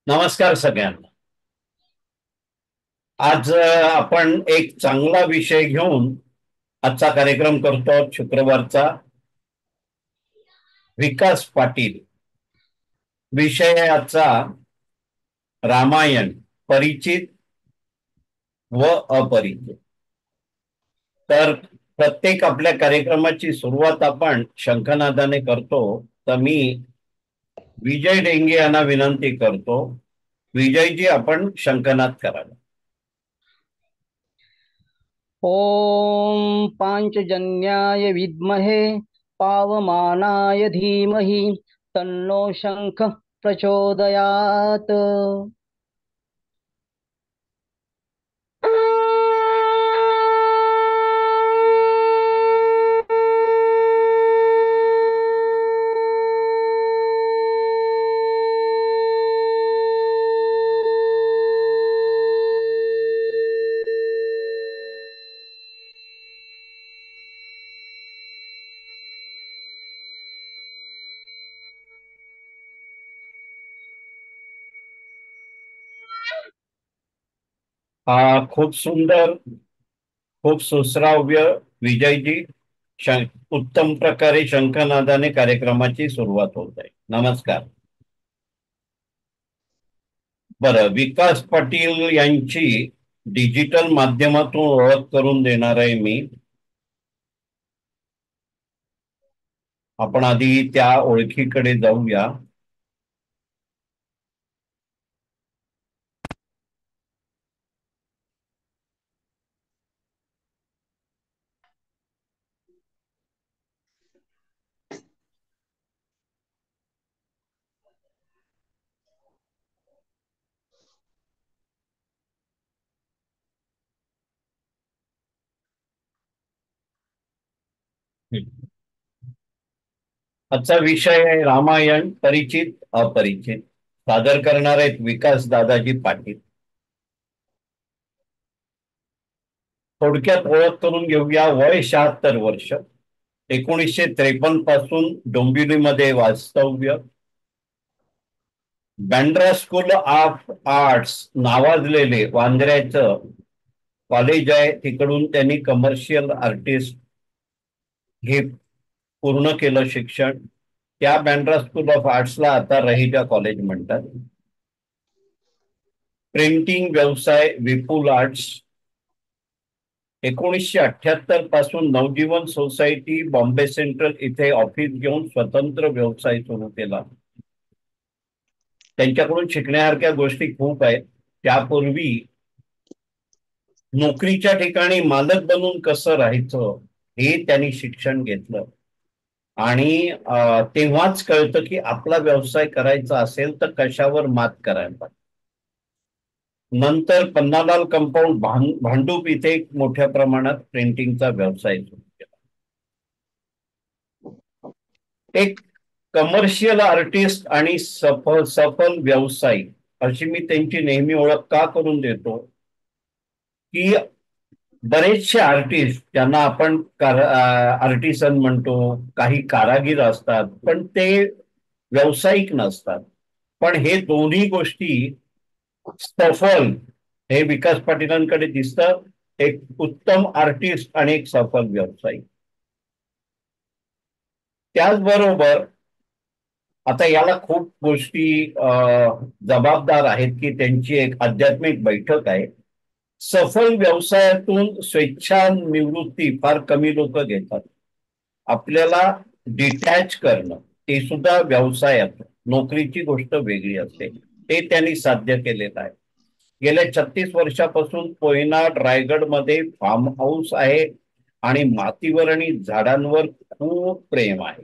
नमस्कार सगळ्यांना. आज आपण एक चांगला विषय घेऊन आजचा कार्यक्रम करतो. शुक्रवारचा विकास पाटील विषय आहे आजचा, रामायण, परिचित व अपरिचित. तर प्रत्येक आपल्या कार्यक्रमाची सुरुवात आपण शंखनादाने करतो. तर मी विजय डेंगे यांना विनंती करतो, विजयजी आपण शंखनाद करावा. ओम पांचजन्याय विद्महे पावमानाय धीमहि तन्नो शंख प्रचोदयात्। खूप सुंदर, खूप सुश्राव्य विजयजी. उत्तम प्रकारे शंखनादाने कार्यक्रमाची सुरुवात होत आहे. नमस्कार. बरं, विकास पाटील यांची डिजिटल माध्यमातून ओळख करून देणार आहे मी. आपण आधी त्या ओळखीकडे जाऊया. आजचा विषय आहे रामायण, परिचित अपरिचित. सादर करणार आहेत विकास दादाजी पाटील. थोडक्यात ओळख करून घेऊया. वय 76 वर्ष, 1953 पासून डोंबिवलीमध्ये वास्तव्य. बँड्रा स्कूल ऑफ आर्ट्स नावाजलेले वांद्र्याचं कॉलेज आहे, तिकडून त्यांनी कमर्शियल आर्टिस्ट हे पूर्ण केलं शिक्षण. त्या बँड्रा स्कूल ऑफ आर्ट्सला आता रहिजा कॉलेज म्हणतात. प्रिंटिंग व्यवसाय विपुल आर्ट्स. 1978 पासून नवजीवन सोसायटी बॉम्बे सेंट्रल इथे ऑफिस घेऊन स्वतंत्र व्यवसाय सुरू केला. त्यांच्याकडून शिकण्यासारख्या गोष्टी खूप आहेत. त्यापूर्वी नोकरीच्या ठिकाणी मालक बनून कसं राहायचं हे त्यांनी शिक्षण घेतलं आणि तेव्हाच कळतं की आपला व्यवसाय करायचा असेल तर कशावर मात करायला. नंतर पन्नालाल कंपाऊंड भांडूप इथे मोठ्या प्रमाणात प्रिंटिंगचा व्यवसाय सुरू केला. एक कमर्शियल आर्टिस्ट आणि सफल व्यावसायिक अशी मी त्यांची नेहमी ओळख का करून देतो की बरेचसे आर्टिस्ट ज्यांना आपण आर्टिसन म्हणतो, काही कारागीर असतात, पण ते व्यावसायिक नसतात. पण हे दोन्ही गोष्टी सफल, हे विकास पाटीलांकडे दिसतं. एक उत्तम आर्टिस्ट आणि एक सफल व्यावसायिक. त्याचबरोबर आता याला खूप गोष्टी जबाबदार आहेत की त्यांची एक आध्यात्मिक बैठक आहे. सफल व्यवसायातून स्वेच्छानिवृत्ती फार कमी लोक घेतात. आपल्याला डिटॅच करणं ते सुद्धा व्यवसायात, नोकरीची गोष्ट वेगळी असते. ते त्यांनी साध्य केलेलं आहे. गेल्या 36 वर्षापासून कोयना रायगडमध्ये फार्म हाऊस आहे आणि मातीवर आणि झाडांवर खूप प्रेम आहे.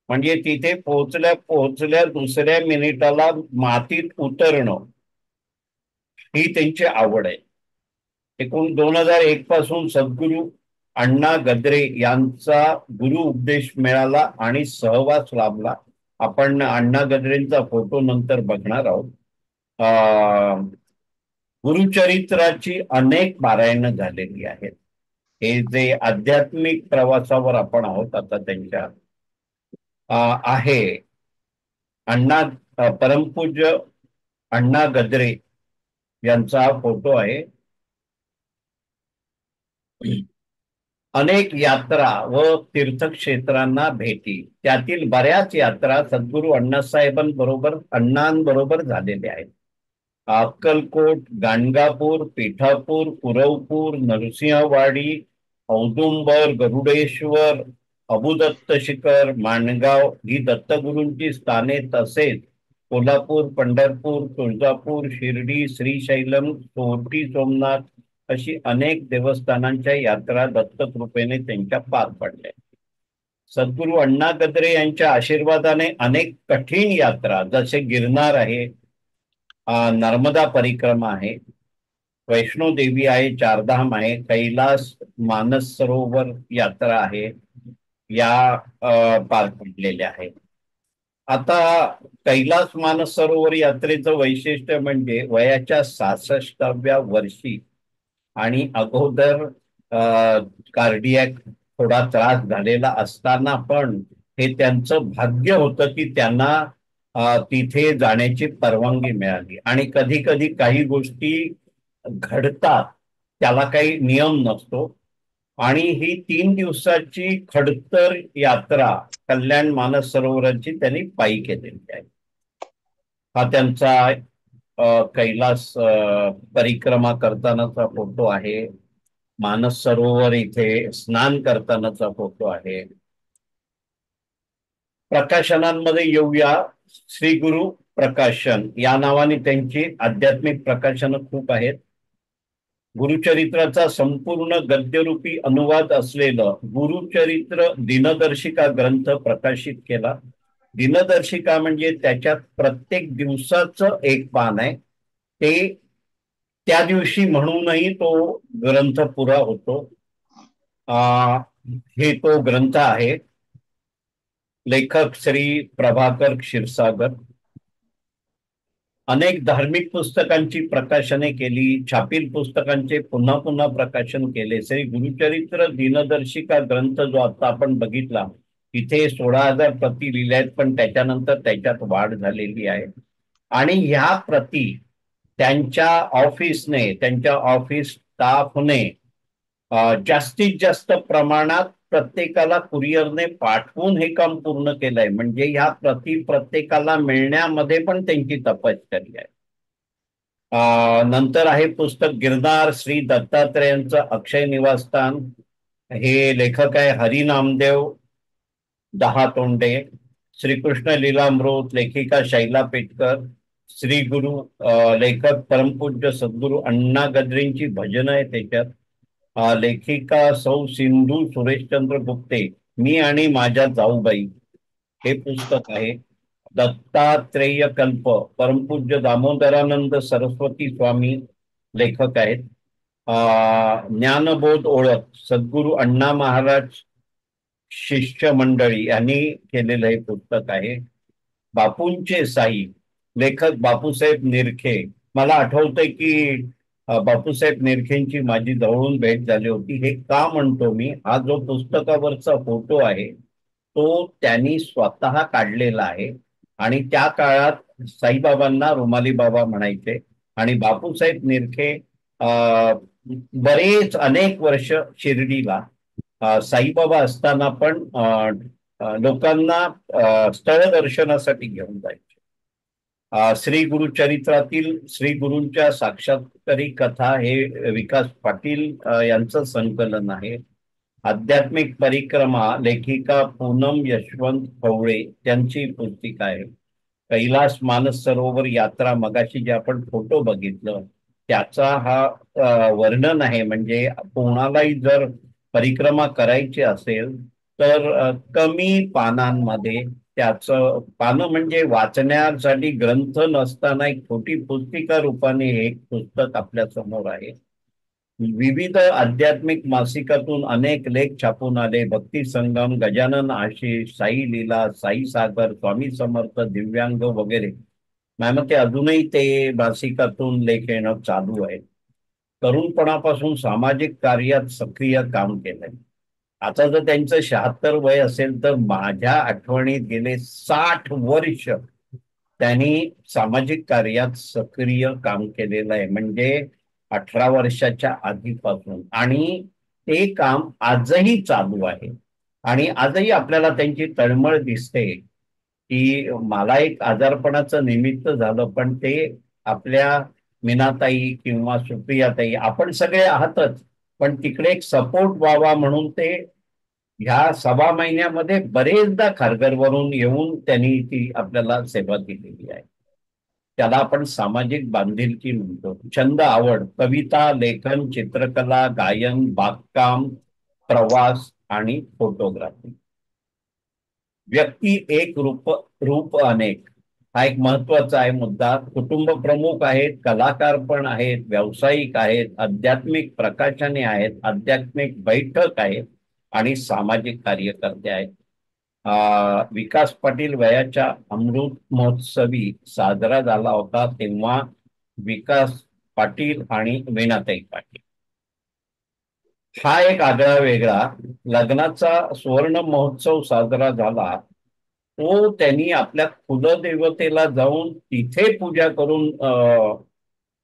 म्हणजे तिथे पोहोचल्या पोहोचल्या दुसऱ्या मिनिटाला मातीत उतरणं ही त्यांची आवड आहे. 2001 पासून सद्गुरू अण्णा गद्रे यांचा गुरु उपदेश मिळाला आणि सहवास लाभला. आपण अण्णा गद्रेंचा फोटो नंतर बघणार आहोत. गुरुचरित्राची अनेक पारायणं झालेली आहेत. हे जे आध्यात्मिक प्रवासावर आपण आहोत आता त्यांच्या आहे. अण्णा परमपूज्य अण्णा गद्रे यांचा फोटो आहे. अनेक यात्रा व तीर्थक्षेत्रांना भेटी, त्यातील बऱ्याच यात्रा सद्गुरू अण्णासाहेबांबरोबर अण्णांबरोबर झालेल्या आहेत. अक्कलकोट, गाणगापूर, पिठापूर, कुरवपूर, नरसिंहवाडी, औदुंबर, गरुडेश्वर, अबुदत्त शिखर, माणगाव ही दत्तगुरूंची स्थाने, तसेच कोल्हापूर, पंढरपूर, तुळजापूर, शिर्डी, श्रीशैलम, सोरटी, सोमनाथ अशी अनेक देवस्थानांच्या यात्रा दत्तकृपेने त्यांच्या पार पडल्या. सद्गुरू अण्णा गद्रे यांच्या आशीर्वादाने अनेक कठीण यात्रा, जसे गिरनार आहे, नर्मदा परिक्रमा आहे, वैष्णो देवी आहे, चारधाम आहे, कैलास मानस सरोवर यात्रा आहे, या पार पडलेल्या आहेत. आता कैलास मानस सरोवर यात्रेचं वैशिष्ट्य म्हणजे वयाच्या 66व्या वर्षी आणि अगोदर कार्डियक थोडा त्रास झालेला असताना पण हे त्यांचं भाग्य होतं की त्यांना तिथे जाण्याची परवानगी मिळाली. आणि कधी कधी काही गोष्टी घडतात, त्याला काही नियम नसतो. आणि ही 3 दिवसाची खडतर यात्रा कल्याण मानस सरोवराची त्यांनी पायी केलेली आहे. हा त्यांचा कैलास परिक्रमा करतानाचा फोटो आहे. मानस सरोवर इथे स्नान करतानाचा फोटो आहे. प्रकाशनांमध्ये येऊया. श्री गुरु प्रकाशन या नावाने त्यांची आध्यात्मिक प्रकाशनं खूप आहेत. गुरुचरित्राचा संपूर्ण गद्यरूपी अनुवाद असलेलं गुरुचरित्र दिनदर्शिका ग्रंथ प्रकाशित केला. दिनदर्शिका म्हणजे त्याच्यात प्रत्येक दिवसाचं एक पान आहे, ते त्या दिवशी म्हणूनही तो ग्रंथ पुरा होतो. हे तो ग्रंथ आहे. लेखक श्री प्रभाकर क्षीरसागर. अनेक धार्मिक पुस्तकांची प्रकाशने केली, छापील पुस्तकांचे पुन्हा पुन्हा प्रकाशन केले. श्री गुरुचरित्र दिनदर्शिका ग्रंथ जो आता आपण बघितला, इथे 16,000 प्रती लिहिल्या आहेत, पण त्याच्यानंतर त्याच्यात वाढ झालेली आहे. आणि ह्या प्रती त्यांच्या ऑफिसने, त्यांच्या ऑफिस स्टाफने जास्तीत जास्त प्रमाणात प्रत्येकाला कुरिअरने पाठवून हे काम पूर्ण केलंय. म्हणजे ह्या प्रती प्रत्येकाला मिळण्यामध्ये पण त्यांची तपश्चर्या आहे. नंतर आहे पुस्तक गिरनार श्री दत्तात्रेयांचं अक्षय निवासस्थान. हे लेखक आहे हरी नामदेव दहातोंडे. श्रीकृष्ण लीलामृत लेखिका शैला पेटकर. श्री गुरु लेखक परमपूज्य सद्गुरू अण्णा गद्रेंची भजनं आहे त्याच्यात. लेखिका सौ सिंधू सुरेशचंद्र गुप्ते, मी आणि माझ्या जाऊबाई हे पुस्तक आहे. दत्तात्रेय कल्प परमपूज्य दामोदरानंद सरस्वती स्वामी लेखक आहेत. ज्ञानबोध ओळख सद्गुरू अण्णा महाराज शिष्य मंडळी यांनी केलेलं हे पुस्तक आहे. बापूंचे साई लेखक बापूसाहेब निरखे. मला आठवतंय की बापूसाहेब निरखेंची माझी जवळून भेट झाली होती. हे का म्हणतो मी, हा जो पुस्तकावरचा फोटो आहे तो त्यांनी स्वतः काढलेला आहे. आणि त्या काळात साईबाबांना रुमाली बाबा म्हणायचे. आणि बापूसाहेब निरखे बरेच अनेक वर्ष शिर्डीला साईबाबा असताना पण लोकांना स्थळ दर्शनासाठी घेऊन जायचे. श्री गुरुचरित्रातील श्री गुरूंच्या साक्षात्कारी कथा हे विकास पाटील यांचं संकलन आहे. आध्यात्मिक परिक्रमा लेखिका पूनम यशवंत फवळे त्यांची पुस्तिका आहे. कैलास मानस सरोवर यात्रा मगाशी जे आपण फोटो बघितलं त्याचा हा वर्णन आहे. म्हणजे कोणालाही जर परिक्रमा करायची असेल तर कमी पानांमध्ये त्याचं पानं म्हणजे वाचण्यासाठी ग्रंथ नसताना एक छोटी पुस्तिका रूपाने हे एक पुस्तक आपल्या समोर आहे. विविध आध्यात्मिक मासिकातून अनेक लेख छापून आले. भक्ती संगम, गजानन आशिष, साई लीला, साई सागर, स्वामी समर्थ, दिव्यांग वगैरे. मॅम ते अजूनही ते मासिकातून लेख येणं चालू आहे. तरुणपणापासून सामाजिक कार्यात सक्रिय काम केलंय. आता जर त्यांचं 76 वय असेल तर माझ्या आठवणीत गेले 60 वर्ष त्यांनी सामाजिक कार्यात सक्रिय काम केलेलं आहे, म्हणजे 18 वर्षाच्या आधीपासून, आणि ते काम आजही चालू आहे. आणि आजही आपल्याला त्यांची तळमळ दिसते की मला एक आजारपणाचं निमित्त झालं, पण ते आपल्या मीनाताई किंवा सुप्रियाताई आपण सगळे आहातच, पण तिकडे एक सपोर्ट व्हावा म्हणून ते ह्या 6 महिन्यामध्ये बरेचदा खारघरवरून येऊन त्यांनी ती आपल्याला सेवा दिलेली आहे. त्याला आपण सामाजिक बांधिलकी म्हणतो. छंद, आवड, कविता, लेखन, चित्रकला, गायन, बागकाम, प्रवास आणि फोटोग्राफी. व्यक्ती एक, रूप अनेक, हा एक महत्वाचा आहे मुद्दा. कुटुंब प्रमुख आहेत, कलाकार पण आहेत, व्यावसायिक आहेत, आध्यात्मिक प्रकाशने आहेत, आध्यात्मिक बैठक आहेत आणि सामाजिक कार्यकर्ते आहेत. विकास पाटील वयाच्या अमृत महोत्सवी साजरा झाला होता, तेव्हा विकास पाटील आणि वीणाताई पाटील हा एक आगळा वेगळा लग्नाचा सुवर्ण महोत्सव साजरा झाला. तो त्यांनी आपल्या कुलदेवतेला जाऊन तिथे पूजा करून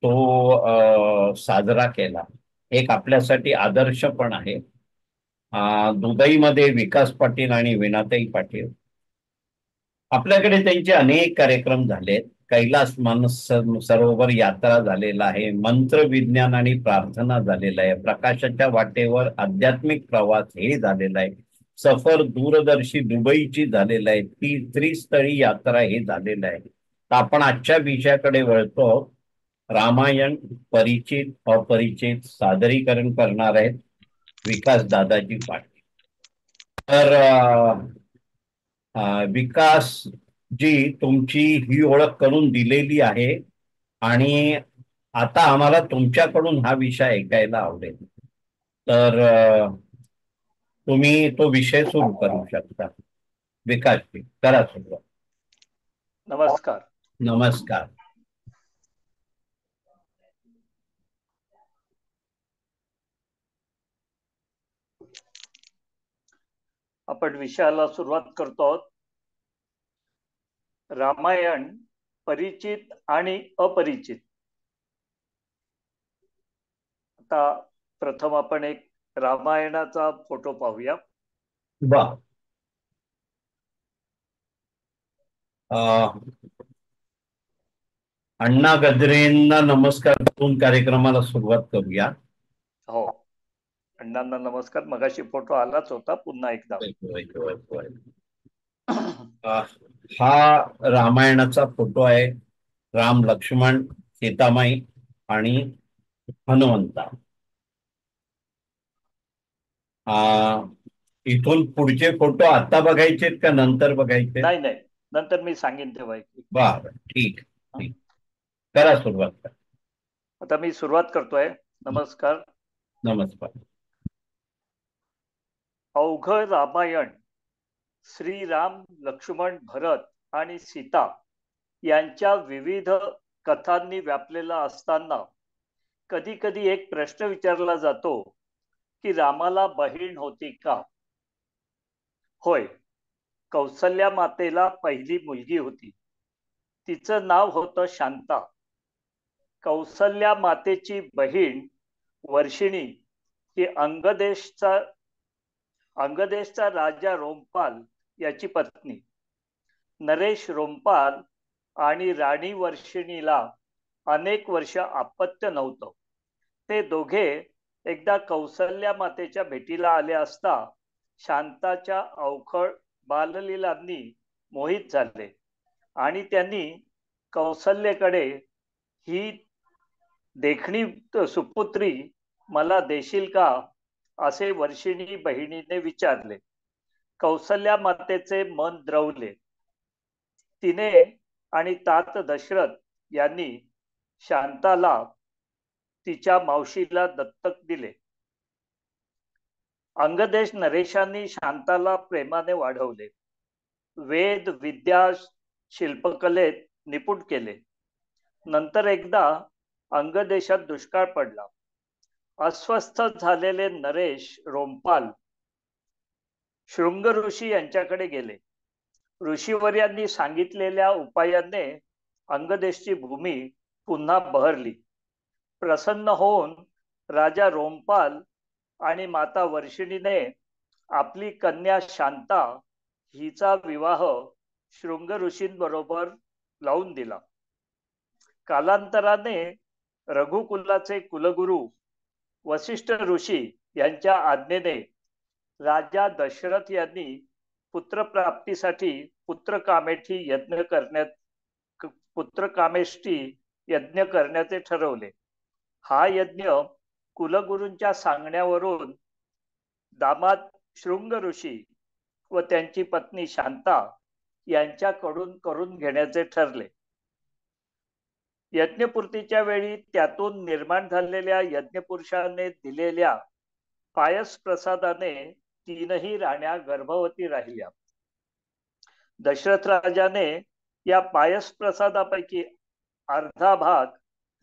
तो साजरा केला. एक आपल्यासाठी आदर्श पण आहे. दुबईमध्ये विकास पाटील आणि वीणाताई पाटील, आपल्याकडे त्यांचे अनेक कार्यक्रम झालेत. कैलास मानस सरोवर यात्रा झालेला आहे, मंत्र विज्ञान आणि प्रार्थना झालेला आहे, प्रकाशाच्या वाटेवर आध्यात्मिक प्रवास हे झालेला आहे, सफर दूरदर्शी दुबईची झालेला आहे, ती त्रिस्थळी यात्रा हे झालेलं आहे. तर आपण आजच्या विषयाकडे वळतो. रामायण परिचित अपरिचित सादरीकरण करणार आहेत विकास दादाजी पाटील. तर विकास जी तुमची ही ओळख करून दिलेली आहे आणि आता आम्हाला तुमच्याकडून हा विषय ऐकायला आवडेल. तर तुम्ही तो विषय सुरू करू शकता. विकासजी करा सुरुवात. नमस्कार. नमस्कार. आपण विषयाला सुरुवात करतो. रामायण परिचित आणि अपरिचित. आता प्रथम आपण एक रामायणाचा फोटो पाहूया. वा. अण्णा गजरेंना नमस्कार करून कार्यक्रमाला सुरुवात करूया. हो, अण्णांना नमस्कार. मगाशी फोटो आलाच होता, पुन्हा एकदा. हा रामायणाचा फोटो आहे. राम, लक्ष्मण, सीतामाई आणि हनुमंता. इथून पुढचे फोटो आता बघायचे का नंतर बघायचे? नाही नाही, नंतर मी सांगेन तेव्हा. बरं, ठीक. करा सुरुवात. आता मी सुरुवात करतोय. नमस्कार. नमस्कार. अवघ रामायण श्रीराम, लक्ष्मण, भरत आणि सीता यांच्या विविध कथांनी व्यापलेला असताना कधी कधी एक प्रश्न विचारला जातो की रामाला बहीण होती का? होय, कौसल्या मातेला पहिली मुलगी होती. तिचं नाव होतं शांता. कौसल्या मातेची बहीण वर्षिणी ही अंगदेशचा राजा रोमपाल याची पत्नी. नरेश रोमपाल आणि राणी वर्षिणीला अनेक वर्ष अपत्य नव्हतं. ते दोघे एकदा कौसल्या मातेच्या भेटीला आले असता शांताच्या अवखळ बाललीलांनी मोहित झाले आणि त्यांनी कौसल्येकडे, ही देखणी सुपुत्री मला देशील का, असे वर्षिणी बहिणीने विचारले. कौसल्या मातेचे मन द्रवले. तिने आणि तात दशरथ यांनी शांताला तिच्या मावशीला दत्तक दिले. अंगदेश नरेशांनी शांताला प्रेमाने वाढवले. वेद, विद्या, शिल्पकलेत निपुण केले. नंतर एकदा अंगदेशात दुष्काळ पडला. अस्वस्थ झालेले नरेश रोमपाल शृंग ऋषी यांच्याकडे गेले. ऋषीवर्यांनी सांगितलेल्या उपायाने अंगदेशची भूमी पुन्हा बहरली. प्रसन्न होऊन राजा रोमपाल आणि माता वर्षिणीने आपली कन्या शांता हिचा विवाह शृंग ऋषींबरोबर लावून दिला. कालांतराने रघुकुलाचे कुलगुरू वसिष्ठ ऋषी यांच्या आज्ञेने राजा दशरथ यांनी पुत्रप्राप्तीसाठी पुत्रकामेष्टी यज्ञ करण्याचे ठरवले. हा यज्ञ कुलगुरूंच्या सांगण्यावरून दामाद शृंग ऋषी व त्यांची पत्नी शांता यांच्याकडून करून घेण्याचे ठरले. यज्ञपूर्तीच्या वेळी त्यातून निर्माण झालेल्या यज्ञपुरुषाने दिलेल्या पायस प्रसादाने तीनही राण्या गर्भवती राहिल्या. दशरथ राजाने या पायस प्रसादापैकी अर्धा भाग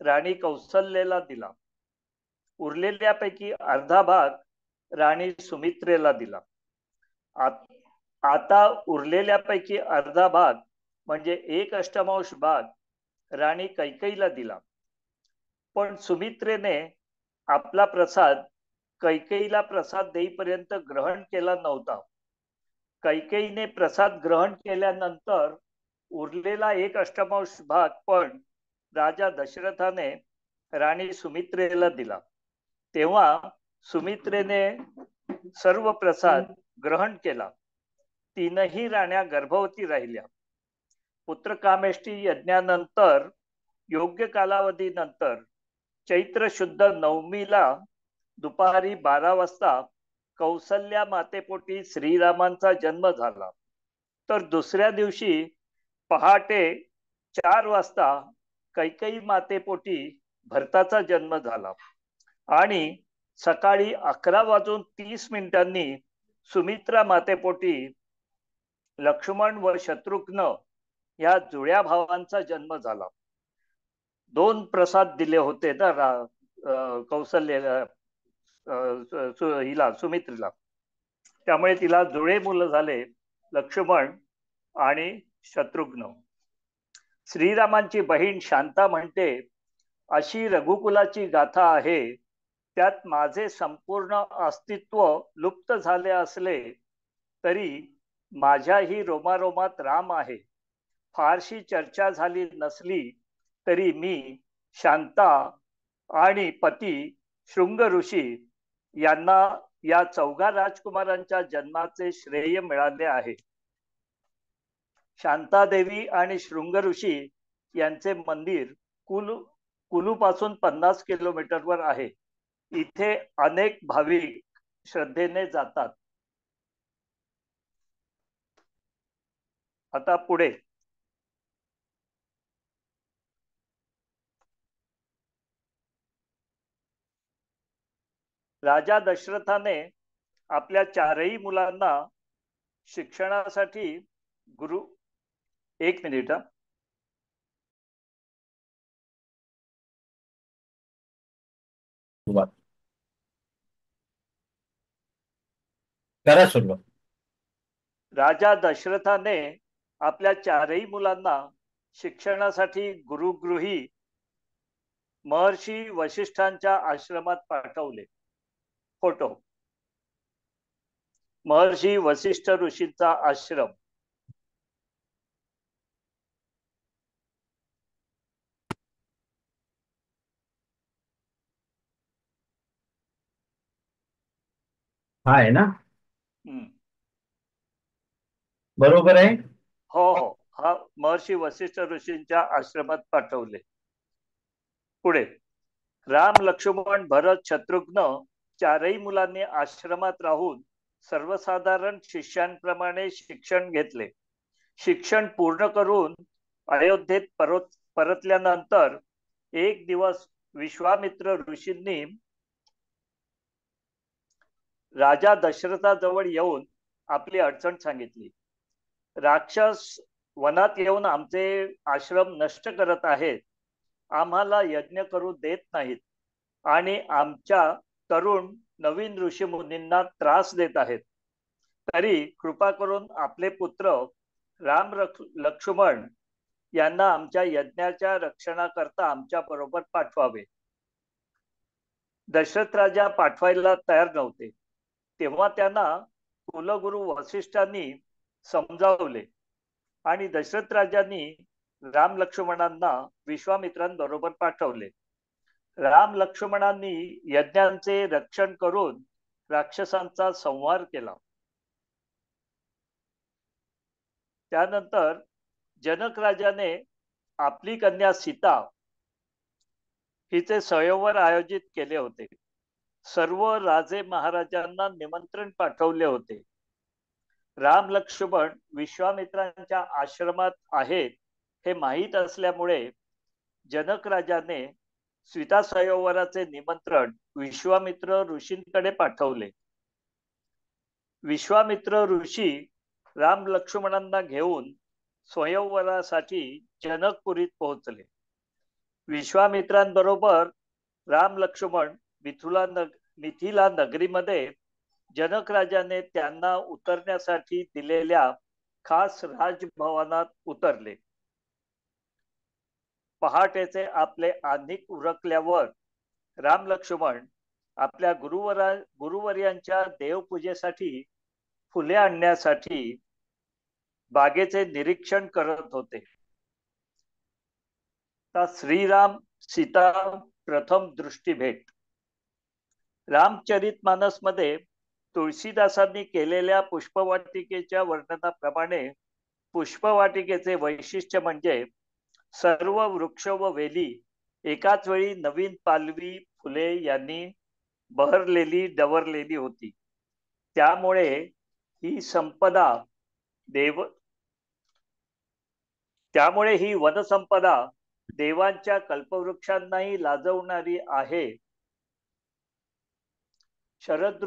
राणी कौसल्याला दिला. उरलेल्यापैकी अर्धा भाग राणी सुमित्रेला दिला. आता उरलेल्यापैकी अर्धा भाग म्हणजे 1/8 भाग राणी कैकेयीला दिला. पण सुमित्रेने आपला प्रसाद कैकेयीला प्रसाद देईपर्यंत ग्रहण केला नव्हता. कैकेयीने प्रसाद ग्रहण केल्यानंतर उरलेला 1/8 भाग पण राजा दशरथाने राणी सुमित्रेला दिला. तेव्हा सुमित्रेने सर्व प्रसाद ग्रहण केला. तीनही राण्या गर्भवती राहिल्या. पुत्रकामेष्टी यज्ञानंतर योग्य कालावधीनंतर चैत्र शुद्ध नवमीला दुपारी 12 वाजता कौसल्या मातेपोटी श्रीरामांचा जन्म झाला. तर दुसऱ्या दिवशी पहाटे 4 वाजता कैकेयी मातेपोटी भरताचा जन्म झाला आणि सकाळी 11:30 सुमित्रा मातेपोटी लक्ष्मण व शत्रुघ्न या जुळ्या भावांचा जन्म झाला. 2 प्रसाद दिले होते ना कौसल्याला हिला सुमित्रेला, त्यामुळे तिला जुळे मुलं झाले लक्ष्मण आणि शत्रुघ्न. श्रीरामांची बहीण शांता म्हणते, अशी रघुकुलाची गाथा आहे, त्यात माझे संपूर्ण अस्तित्व लुप्त झाले असले तरी माझ्याही रोमारोमात राम आहे. फारशी चर्चा झाली नसली तरी मी शांता आणि पती शृंग ऋषी यांना या 4 राजकुमारांच्या जन्माचे श्रेय मिळाले आहे. शांतादेवी आणि शृंग ऋषी यांचे मंदिर कुलूपासून 50 किलोमीटरवर आहे. इथे अनेक भाविक श्रद्धेने जातात. आता पुढे राजा दशरथाने आपल्या 4ही मुलांना शिक्षणासाठी एक मिनिट करा सुरुवात. राजा दशरथाने आपल्या 4ही मुलांना शिक्षणासाठी गुरुगृही महर्षी वशिष्ठांच्या आश्रमात पाठवले. फोटो महर्षी वशिष्ठ ऋषींचा आश्रम. हा आहे ना? बरोबर आहे. हो हो, हा महर्षी वशिष्ठ ऋषींच्या आश्रमात पाठवले. पुढे राम लक्ष्मण भरत शत्रुघ्न 4ही मुलांनी आश्रमात राहून सर्वसाधारण शिष्यांप्रमाणे शिक्षण घेतले. शिक्षण पूर्ण करून अयोध्येत परतल्यानंतर एक दिवस विश्वामित्र ऋषींनी राजा दशरथाजवळ येऊन आपली अडचण सांगितली. राक्षस वनात येऊन आमचे आश्रम नष्ट करत आहेत, आम्हाला यज्ञ करू देत नाहीत आणि आमच्या तरुण नवीन ऋषीमुनींना त्रास देत आहेत. तरी कृपा करून आपले पुत्र राम लक्ष्मण यांना आमच्या यज्ञाच्या रक्षणाकरता आमच्या बरोबर पाठवावे. दशरथ राजा पाठवायला तयार नव्हते. तेव्हा त्यांना कुलगुरू वसिष्ठांनी समजावले आणि दशरथ राजांनी राम लक्ष्मणांना विश्वामित्रांबरोबर पाठवले. राम लक्ष्मणांनी यज्ञांचे रक्षण करून राक्षसांचा संहार केला. त्यानंतर जनक राजाने आपली कन्या सीता हिचे स्वयंवर आयोजित केले होते. सर्व राजे महाराजांना निमंत्रण पाठवले होते. राम लक्ष्मण विश्वामित्रांच्या आश्रमात आहेत हे माहीत असल्यामुळे जनक राजाने सीता स्वयंवराचे निमंत्रण विश्वामित्र ऋषींकडे पाठवले. विश्वामित्र ऋषी राम लक्ष्मणांना घेऊन स्वयंवरासाठी जनकपुरीत पोहोचले. विश्वामित्रांबरोबर राम लक्ष्मण मिथिला नगरीमध्ये जनक राजाने त्यांना उतरण्यासाठी दिलेल्या खास राजभवनात उतरले. पहाटेचे आपले आधिक उरकल्यावर राम लक्ष्मण आपल्या गुरुवर्यांच्या देवपूजेसाठी फुले आणण्यासाठी बागेचे निरीक्षण करत होते. श्रीराम सीता प्रथम दृष्टी भेट. रामचरितमानस मध्ये तुळशीदासांनी केलेल्या पुष्पवाटिकेच्या वर्णनाप्रमाणे पुष्पवाटिकेचे वैशिष्ट्य म्हणजे सर्व वृक्ष व वेली एकाच वेळी नवीन पालवी फुले यांनी डवरलेली होती. त्यामुळे ही वनसंपदा देवांच्या कल्पवृक्षांनाही लाजवणारी आहे. शरद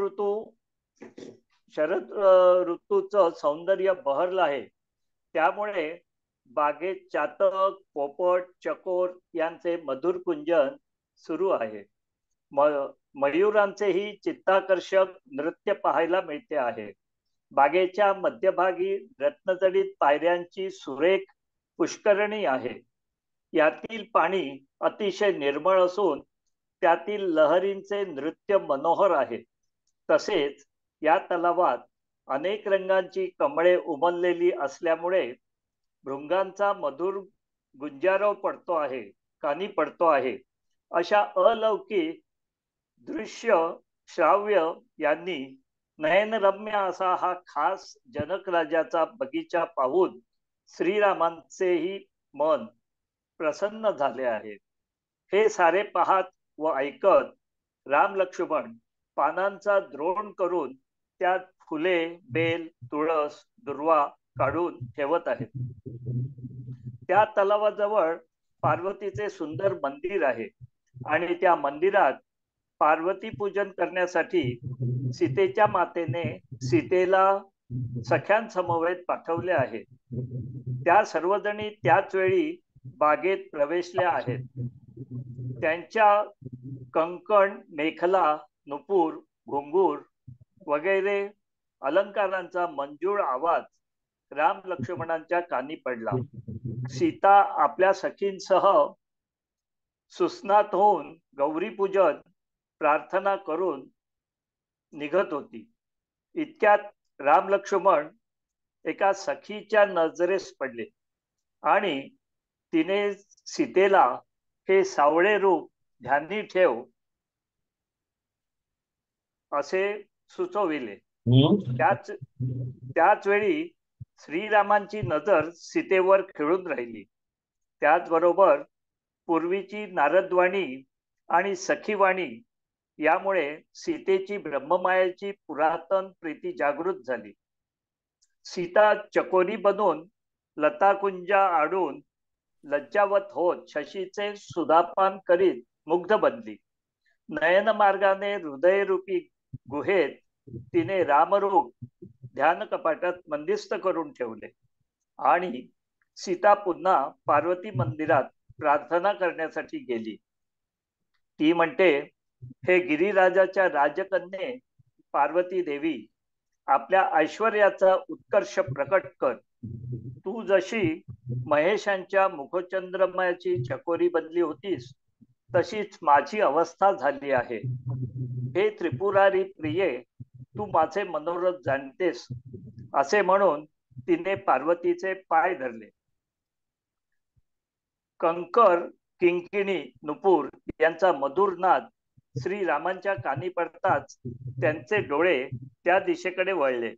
ऋतूचं सौंदर्य बहरलं आहे. त्यामुळे बागेत चातक, पोपट, चकोर यांचे मधुर कुंजन सुरू आहे. मयुरांचेही चित्ताकर्षक नृत्य पाहायला मिळते आहे. बागेच्या मध्यभागी रत्नजडित पायऱ्यांची सुरेख पुष्करणी आहे. यातील पाणी अतिशय निर्मळ असून त्यातील लहरींचे नृत्य मनोहर आहे. तसेच या तलावात अनेक रंगांची कमळे उमललेली असल्यामुळे भृंगांचा मधुर गुंजारव कानी पडतो आहे. अशा अलौकिक दृश्य श्राव्य यांनी नयनरम्य असा हा खास जनक राजाचा बगीचा पाहून श्रीरामांचेही मन प्रसन्न झाले आहे. हे सारे पाहत व ऐकत राम लक्ष्मण पानांचा द्रोण करून त्यात फुले, बेल, तुळस, दुर्वा काढून ठेवत आहेत. त्या तलावाजवळ पार्वतीचे सुंदर मंदिर आहे आणि त्या मंदिरात पार्वती पूजन करण्यासाठी सीतेच्या मातेने सीतेला सख्यांसमवेत पाठवले आहे. त्या सर्वजणी त्याच वेळी बागेत प्रवेशल्या आहेत. त्यांच्या कंकण, मेखला, नुपूर, घुंगूर वगैरे अलंकारांचा मंजूळ आवाज राम लक्ष्मणांच्या कानी पडला. सीता आपल्या सखींसह सुस्नात होऊन गौरी पूजन प्रार्थना करून निघत होती. इतक्यात राम लक्ष्मण एका सखीच्या नजरेस पडले आणि तिने सीतेला हे सावळे रूप ध्यानी ठेव असे सुचविले. त्याच वेळी श्रीरामांची नजर सीतेवर खिळून राहिली. त्याचबरोबर पूर्वीची नारदवाणी आणि सखीवाणी यामुळे सीतेची ब्रह्ममायेची पुरातन प्रीती जागृत झाली. सीता चकोरी बनून लताकुंजा आडून लज्जावत होत शशीचे सुधापान करीत मुग्ध बनली. नयन मार्गाने हृदयरूपी गुहेत तिने रामरूप ध्यान कपाटात मंदिस्त करून ठेवले आणि सीता पुन्हा पार्वती मंदिरात प्रार्थना करण्यासाठी गेली. ती म्हणते, हे गिरिराजाच्या राजकन्ये पार्वती देवी, आपल्या ऐश्वर्याचा उत्कर्ष प्रकट कर. तू जशी महेशांच्या मुखचंद्रमयाची चकोरी बनली होतीस तशीच माझी अवस्था झाली आहे. हे त्रिपुरारी प्रिये, तू माझे मनोरथ जाणतेस. असे म्हणून तिने पार्वतीचे पाय धरले. कंकर, किंकिणी, नुपूर यांचा मधुर नाद श्रीरामांच्या कानी पडताच त्यांचे डोळे त्या दिशेकडे वळले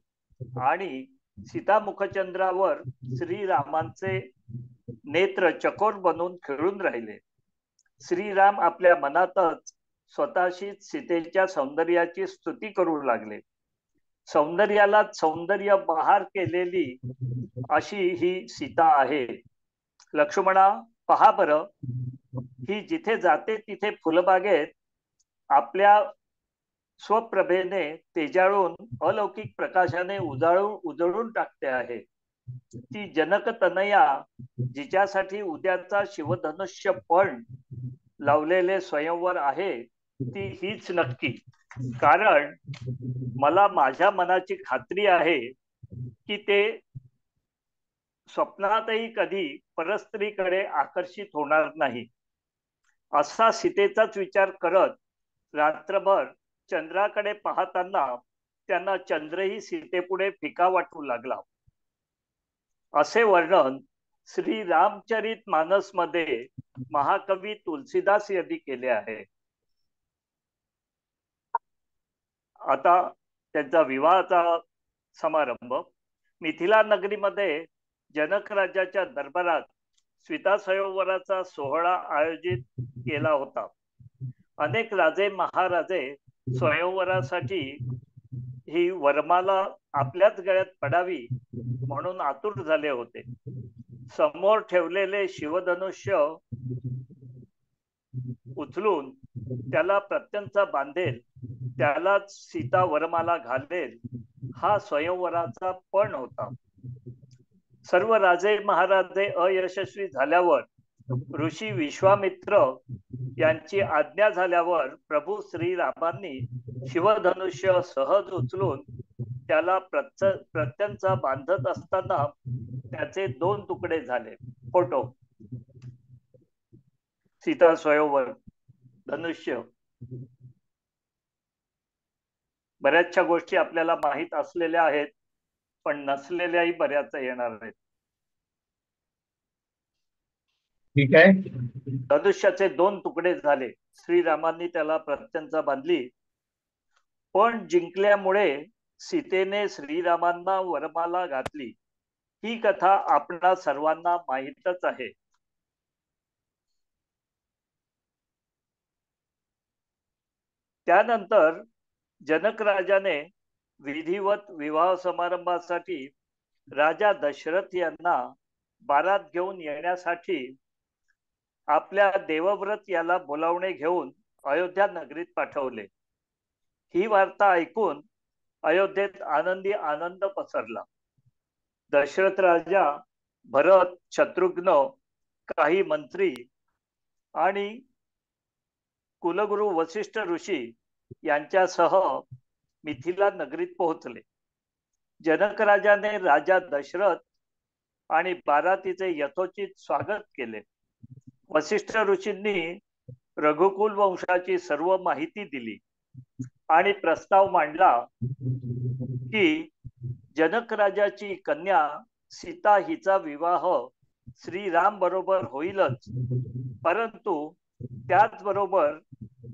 आणि सीता मुखचंद्रावर श्रीरामांचे नेत्र चकोर बनून खेळून राहिले. श्रीराम आपल्या मनातच स्वतःशीच सीतेच्या सौंदर्याची स्तुती करू लागले. सौंदर्याला सौंदर्य बहार केलेली अशी ही सीता आहे. लक्ष्मणा, पहा बरं, ही जिथे जाते तिथे फुलबागेत आपल्या स्वप्रभेने तेजाळून अलौकिक प्रकाशाने उजळून टाकते आहे. ती जनक तनया, जिच्यासाठी उद्याचा शिवधनुष्य पण लावलेले स्वयंवर आहे, ती हीच नक्की. कारण मला माझ्या मनाची खात्री आहे की ते स्वप्नातही कधी परस्त्रीकडे आकर्षित होणार नाही. असा सीतेचाच विचार करत रात्रभर चंद्राकडे पाहताना त्यांना चंद्रही सीतेपुढे फिका वाटू लागला. असे वर्णन श्री रामचरित मानस मध्ये महाकवी तुलसीदास यांनी केले आहे. आता त्यांचा विवाहाचा समारंभ मिथिला नगरीमध्ये जनक राजाच्या दरबारात सीता स्वयंवराचा सोहळा आयोजित केला होता. अनेक राजे महाराजे स्वयंवरासाठी ही वरमाला आपल्याच गळ्यात पडावी म्हणून आतुर झाले होते. समोर ठेवलेले शिवधनुष्य उचलून त्याला प्रत्यंचा बांधेल, त्यालाच सीता वरमाला घालेल, हा स्वयंवराचा पण होता. सर्व राजे महाराजे अयशस्वी झाल्यावर ऋषी विश्वामित्र यांची आज्ञा झाल्यावर प्रभू श्रीरामांनी शिवधनुष्य सहज उचलून त्याला प्रत्यंचा बांधत असताना त्याचे 2 तुकडे झाले. फोटो सीता स्वयंवर धनुष्य. बऱ्याचशा गोष्टी आपल्याला माहित असलेल्या आहेत, पण नसलेल्याही बऱ्याच येणार आहेत. ठीक आहे. धनुष्याचे 2 तुकडे झाले. श्रीरामांनी त्याला प्रत्यंचा बांधली, पण जिंकल्यामुळे सीतेने श्रीरामांना वरमाला घातली. ही कथा आपणा सर्वांना माहीतच आहे. त्यानंतर जनक राजाने विधिवत विवाह समारंभासाठी राजा दशरथ यांना बारात घेऊन येण्यासाठी आपल्या देवव्रत याला बोलावणे घेऊन अयोध्या नगरीत पाठवले. ही वार्ता ऐकून अयोध्येत आनंदी आनंद पसरला. दशरथ राजा, भरत, शत्रुघ्न, काही मंत्री आणि कुलगुरू वसिष्ठ ऋषी यांच्यासह मिथिला नगरीत पोहोचले. जनक राजाने राजा दशरथ आणि बारातीचे यथोचित स्वागत केले. वसिष्ठ ऋषींनी रघुकुल वंशाची सर्व माहिती दिली आणि प्रस्ताव मांडला की जनक राजाची कन्या सीता हिचा विवाह श्रीराम बरोबर होईलच, परंतु त्याचबरोबर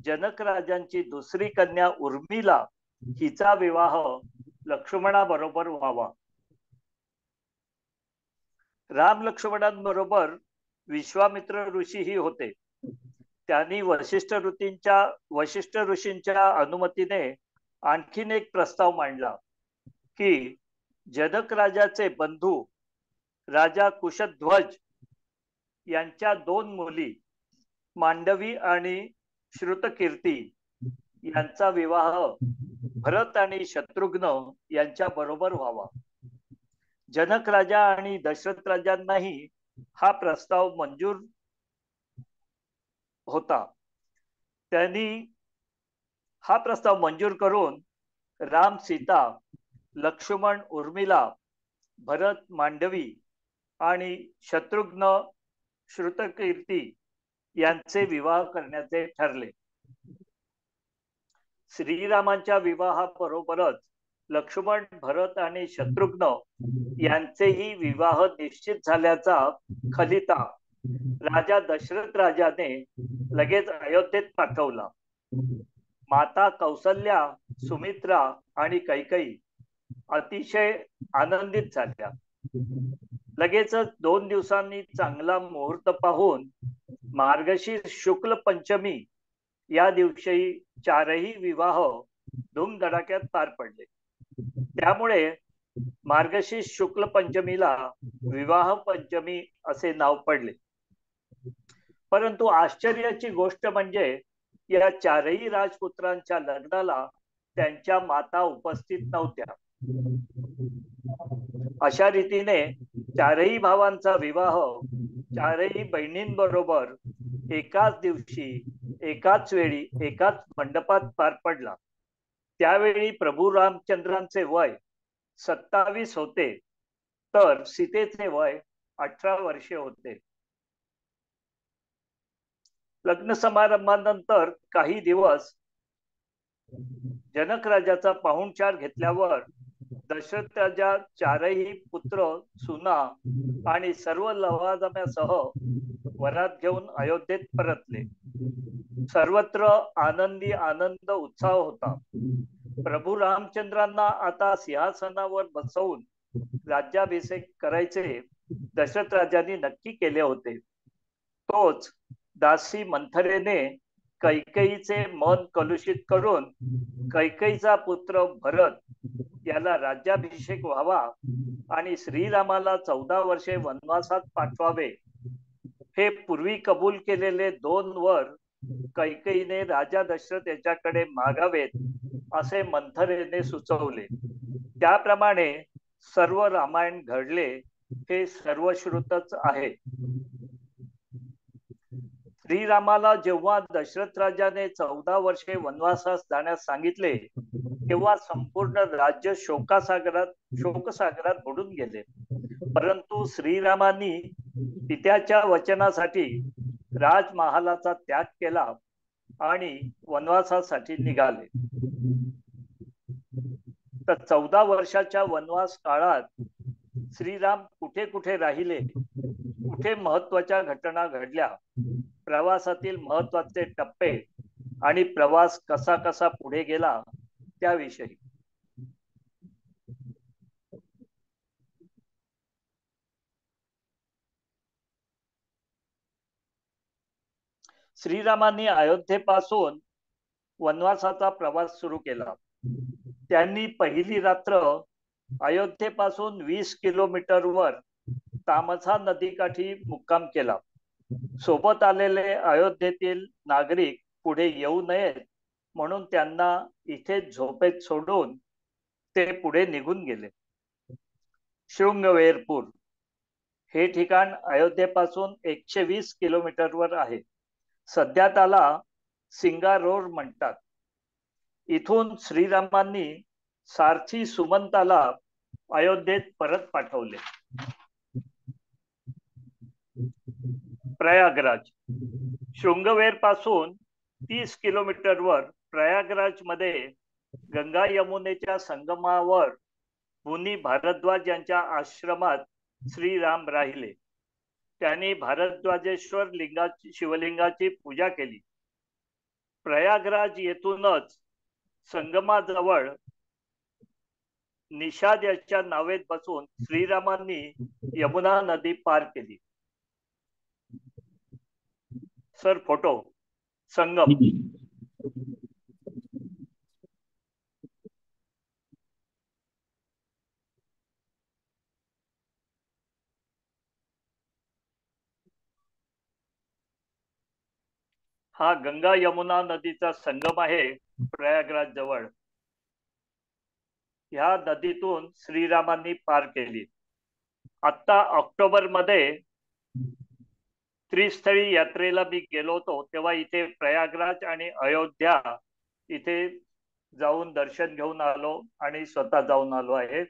जनक राजांची दुसरी कन्या उर्मिला हिचा विवाह लक्ष्मणाबरोबर व्हावा. राम लक्ष्मणांबरोबर विश्वामित्र ऋषीही होते. त्यांनी वशिष्ठ ऋषींच्या अनुमतीने आणखीन एक प्रस्ताव मांडला की जनक राजाचे बंधू राजा कुशध्वज यांच्या 2 मुली मांडवी आणि श्रुतकीर्ती यांचा विवाह भरत आणि शत्रुघ्न यांच्या बरोबर व्हावा. जनक राजा आणि दशरथ राजांनाही हा प्रस्ताव मंजूर होता. त्यांनी हा प्रस्ताव मंजूर करून राम सीता, लक्ष्मण उर्मिला, भरत मांडवी आणि शत्रुघ्न श्रुतकीर्ती यांचे विवाह करण्याचे ठरले. श्रीरामांच्या विवाहाबरोबरच लक्ष्मण, भरत आणि शत्रुघ्न यांचेही विवाह निश्चित झाल्याचा खलिता राजा दशरथ राजाने लगेच अयोध्येत पाठवला. माता कौसल्या, सुमित्रा आणि कैकेयी अतिशय आनंदित झाल्या. लगेचच 2 दिवसांनी चांगला मुहूर्त पाहून मार्गशीर्ष शुक्ल पंचमी या दिवशी 4ही विवाह धूमधडाक्यात पार पडले. त्यामुळे मार्गशीर्ष शुक्ल पंचमीला विवाह पंचमी असे नाव पडले. परंतु आश्चर्याची गोष्ट म्हणजे या 4ही राजपुत्रांच्या लग्नाला त्यांच्या माता उपस्थित नव्हत्या. अशा रीतीने 4ही भावांचा विवाह 4ही बहिणींबरोबर एकाच दिवशी, एकाच वेळी, एकाच मंडपात पार पडला. त्यावेळी प्रभू रामचंद्रांचे वय 27 होते, तर सीतेचे वय 18 वर्षे होते. लग्न समारंभानंतर काही दिवस जनक राजाचा पाहुणचार घेतल्यावर दशरथ राजा 4ही पुत्र, सुना आणि सर्व लवाजम्यासह वरात घेऊन अयोध्येत परतले. सर्वत्र आनंद उत्साह होता. प्रभू रामचंद्रांना आता सिंहासनावर बसवून राज्याभिषेक करायचे दशरथ राजांनी नक्की केले होते. तोच दासी मंथरेने कैकेयीचे मन कलुषित करून कैकेयीचा पुत्र भरत याला राज्याभिषेक व्हावा आणि श्रीरामाला 14 वर्षे वनवासात पाठवावे हे पूर्वी कबूल केलेले 2 वर कैकेयीने राजा दशरथ याच्याकडे मागावेत असे मंथरेने सुचवले. त्याप्रमाणे सर्व रामायण घडले हे सर्वश्रुतच आहे. श्रीरामाला जेव्हा दशरथ राजाने 14 वर्षे वनवासास जाण्यास सांगितले तेव्हा संपूर्ण राज्य शोकसागरात बुडून गेले. परंतु श्रीरामांनी पित्याच्या वचनासाठी राजमहालाचा त्याग केला आणि वनवासासाठी निघाले. तर 14 वर्षाच्या वनवास काळात श्रीराम कुठे कुठे राहिले, कुठे महत्वाच्या घटना घडल्या, प्रवासातील महत्वाचे टप्पे आणि प्रवास कसा कसा पुढे गेला त्याविषयी. श्रीरामांनी अयोध्येपासून वनवासाचा प्रवास सुरू केला. त्यांनी पहिली रात्र अयोध्येपासून 20 किलोमीटरवर तामसा नदीकाठी मुक्काम केला. सोबत आलेले अयोध्येतील नागरिक पुढे येऊ नयेत म्हणून त्यांना इथे झोपेत सोडून ते पुढे निघून गेले. शृंगवेरपूर हे ठिकाण अयोध्येपासून 120 किलोमीटरवर आहे. सध्या त्याला सिंगारोर म्हणतात. इथून श्रीरामांनी सारथी सुमंताला अयोध्येत परत पाठवले. प्रयागराज शृंगवेर पासून 30 किलोमीटरवर प्रयागराज मध्ये गंगा यमुनेच्या संगमावर मुनी भारद्वाज यांच्या आश्रमात श्रीराम राहिले. त्यांनी भारद्वाजेश्वर शिवलिंगाची पूजा केली. प्रयागराज येथूनच संगमाजवळ निषाद याच्या नावेत बसून श्रीरामांनी यमुना नदी पार केली. सर फोटो संगम. हा गंगा यमुना नदीचा संगम आहे प्रयागराज जवळ. ह्या नदीतून श्रीरामांनी पार केली. आता ऑक्टोबर मध्ये त्रिस्थळी यात्रेला मी गेलो होतो तेव्हा इथे प्रयागराज आणि अयोध्या इथे जाऊन दर्शन घेऊन आलो आणि स्वतः जाऊन आलो आहे.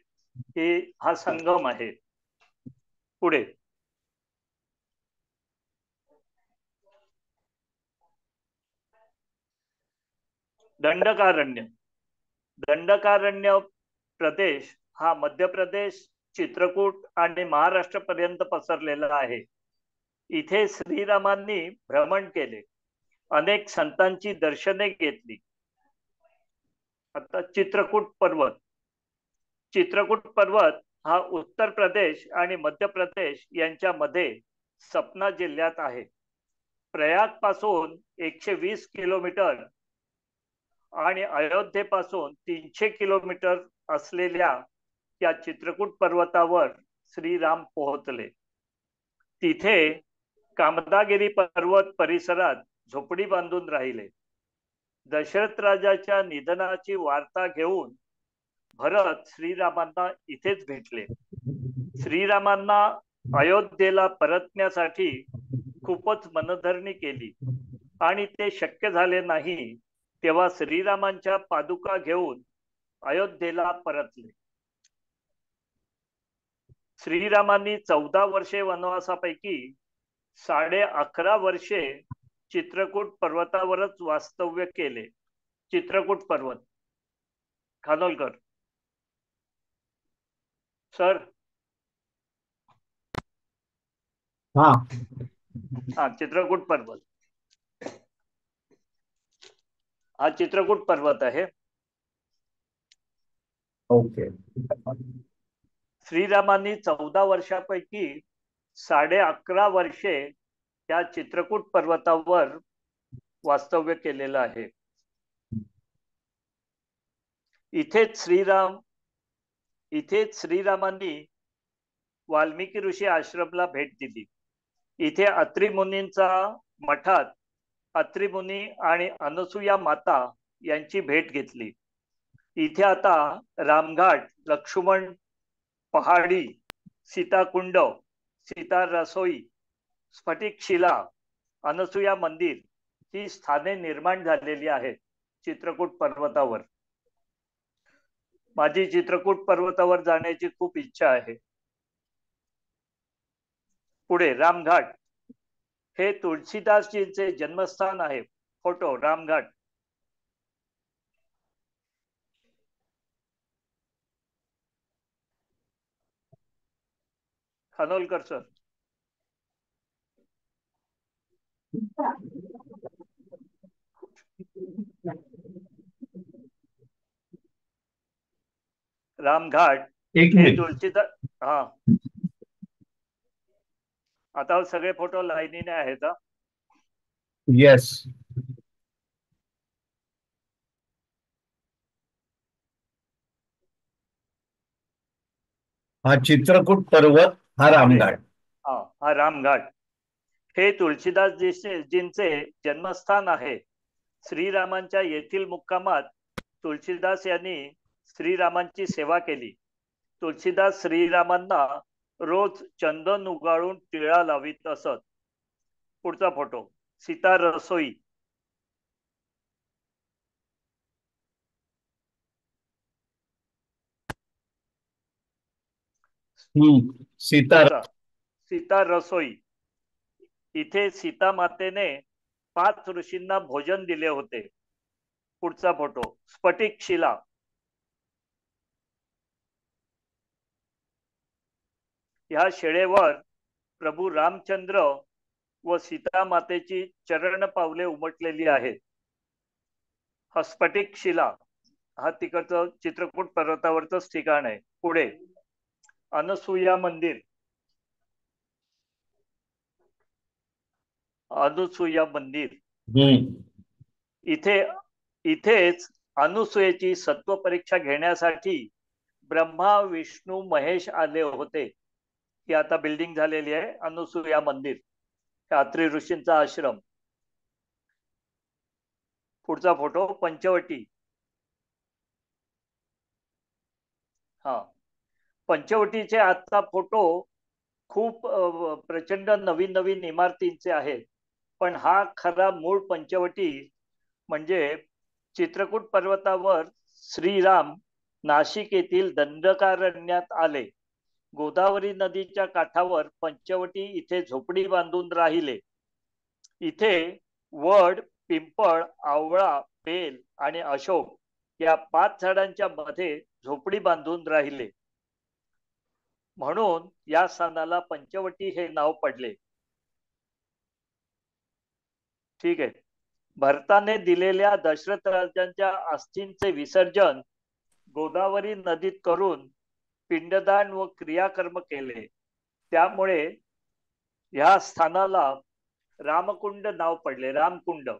हा संगम आहे. पुढे दंडकारण्य. दंडकारण्य प्रदेश हा मध्य प्रदेश, चित्रकूट आणि महाराष्ट्र पर्यंत पसरलेला आहे. इथे श्रीरामांनी भ्रमण केले, अनेक संतांची दर्शने घेतली. आता चित्रकूट पर्वत. चित्रकूट पर्वत हा उत्तर प्रदेश आणि मध्य प्रदेश यांच्यामध्ये सतना जिल्ह्यात आहे. प्रयाग पासून 120 किलोमीटर आणि अयोध्येपासून 300 किलोमीटर असलेल्या या चित्रकूट पर्वतावर श्रीराम पोहोचले. तिथे कामदागिरी पर्वत परिसरात झोपडी बांधून राहिले. दशरथ राजाच्या निधनाची वार्ता घेऊन भरत श्रीरामांना इथेच भेटले. श्रीरामांना अयोध्येला परतण्यासाठी खूपच मनधरणी केली आणि ते शक्य झाले नाही तेव्हा श्रीरामांच्या पादुका घेऊन अयोध्येला परतले. श्रीरामांनी 14 वर्षे वनवासापैकी 11.5 वर्षे चित्रकूट पर्वतावरच वास्तव्य केले. चित्रकूट पर्वत. खानोलकर सर. हा चित्रकूट पर्वत. हा चित्रकूट पर्वत आहे. ओके. श्रीरामांनी 14 वर्षापैकी 11.5 वर्षे या चित्रकूट पर्वतावर वास्तव्य केलेलं आहे. इथेच श्रीरामांनी वाल्मिकी ऋषी आश्रमला भेट दिली. इथे अत्रि मुनींचा मठात अत्रि मुनी आणि अनसुया माता यांची भेट घेतली. इथे आता रामघाट, लक्ष्मण पहाडी, सीताकुंड, सीता रसोई, स्फटिक शिला, अनसुया मंदिर ही स्थाने निर्माण झालेली आहेत चित्रकूट पर्वतावर. माझी चित्रकूट पर्वतावर जाण्याची खूप इच्छा आहे. पुढे रामघाट. हे तुळशीदासजींचे जन्मस्थान आहे. फोटो रामघाट. खानोलकर सर. रामघाट हे तुळशीदास. हा आता सगळे फोटो लाईनीने आहेत. येस. हा चित्रकूट पर्वत, हा रामघाट. हा रामघाट हे तुळशीदासजींचे जन्मस्थान आहे. श्रीरामांच्या येथील मुक्कामात तुळशीदास यांनी श्रीरामांची सेवा केली. तुळशीदास श्रीरामांना रोज चंदन उगाळून टिळा लावित असत. पुढचा फोटो सीता रसोई. सीता रसोई. इथे सीता मातेने 5 ऋषींना भोजन दिले होते. पुढचा फोटो स्फटिक शिला. ह्या शिळेवर प्रभू रामचंद्र व सीता मातेची चरण पावले उमटलेली आहेत. हा स्फटिक शिला. हा तिकडचं चित्रकूट पर्वतावरच ठिकाण आहे. पुढे अनसुया मंदिर. अनसुया मंदिर. इथेच अनुसूयेची सत्व परीक्षा घेण्यासाठी ब्रह्मा, विष्णू, महेश आले होते. ही आता बिल्डिंग झालेली आहे अनुसूया मंदिर, अत्रि ऋषींचा आश्रम. पुढचा फोटो पंचवटी. हा पंचवटीचे आजचा फोटो खूप प्रचंड नवीन नवीन इमारतींचे आहेत. पण हा खरा मूळ पंचवटी म्हणजे चित्रकूट पर्वतावर श्रीराम नाशिक येथील दंडकारण्यात आले. गोदावरी नदीच्या काठावर पंचवटी इथे झोपडी बांधून राहिले. इथे वड, पिंपळ, आवळा, बेल आणि अशोक या 5 झाडांच्या मध्ये झोपडी बांधून राहिले. म्हणून या स्थानाला पंचवटी हे नाव पडले. ठीक आहे. भरताने दिलेल्या दशरथ राजांच्या अस्थींचे विसर्जन गोदावरी नदीत करून पिंडदान व क्रियाकर्म केले. त्यामुळे या स्थानाला रामकुंड नाव पडले. रामकुंड.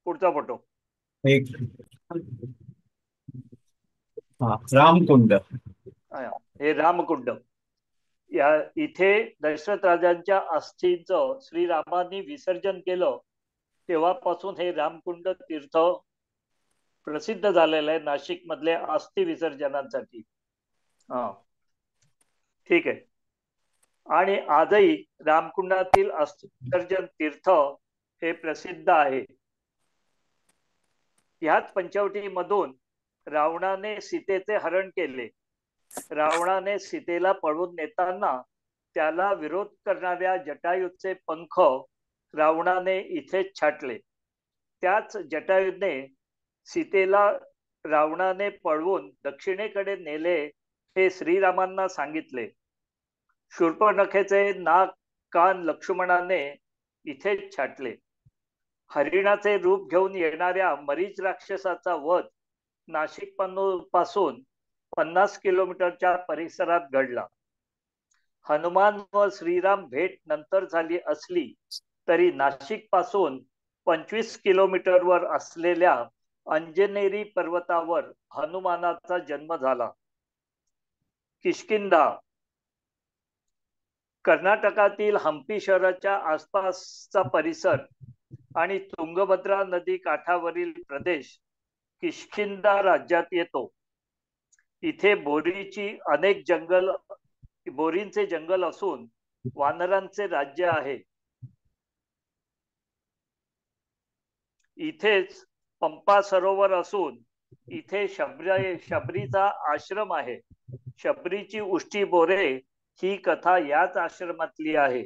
पुढचा फोटो. एक रामकुंड. हे रामकुंड. या इथे दशरथ राजांच्या अस्थींचं श्रीरामांनी विसर्जन केलं तेव्हापासून हे रामकुंड तीर्थ प्रसिद्ध झालेलं आहे नाशिक मधल्या अस्थि विसर्जनासाठी. ठीक आहे. आणि आजही रामकुंडातील अस्थि विसर्जन तीर्थ हे प्रसिद्ध आहे. ह्याच पंचवटीमधून रावणाने सीतेचे हरण केले. रावणाने सीतेला पळवून नेताना त्याला विरोध करणाऱ्या जटायूचे पंख रावणाने इथेच छाटले. त्याच जटायूने सीतेला रावणाने पळवून दक्षिणेकडे नेले हे श्रीरामांना सांगितले. शूर्पणखेचे नाक कान लक्ष्मणाने इथेच छाटले. हरिणाचे रूप घेऊन येणाऱ्या मरीच राक्षसाचा वध नाशिक पासून 50 किलोमीटरच्या परिसरात घडला. हनुमान व श्रीराम भेट नंतर झाली असली तरी नाशिक पासून 25 किलोमीटरवर असलेल्या अंजनेरी पर्वतावर हनुमानाचा जन्म झाला. किष्किंधा. कर्नाटकातील हंपी शहराच्या आसपासचा परिसर आणि तुंगभद्रा नदी काठावरील प्रदेश किष्किंधा राज्यात येतो. इथे बोरींचे जंगल असून वानरांचे राज्य आहे. इथेच पंपा सरोवर असून इथे शबरीचा आश्रम आहे. शबरीची उष्टी बोरे ही कथा याच आश्रमातली आहे.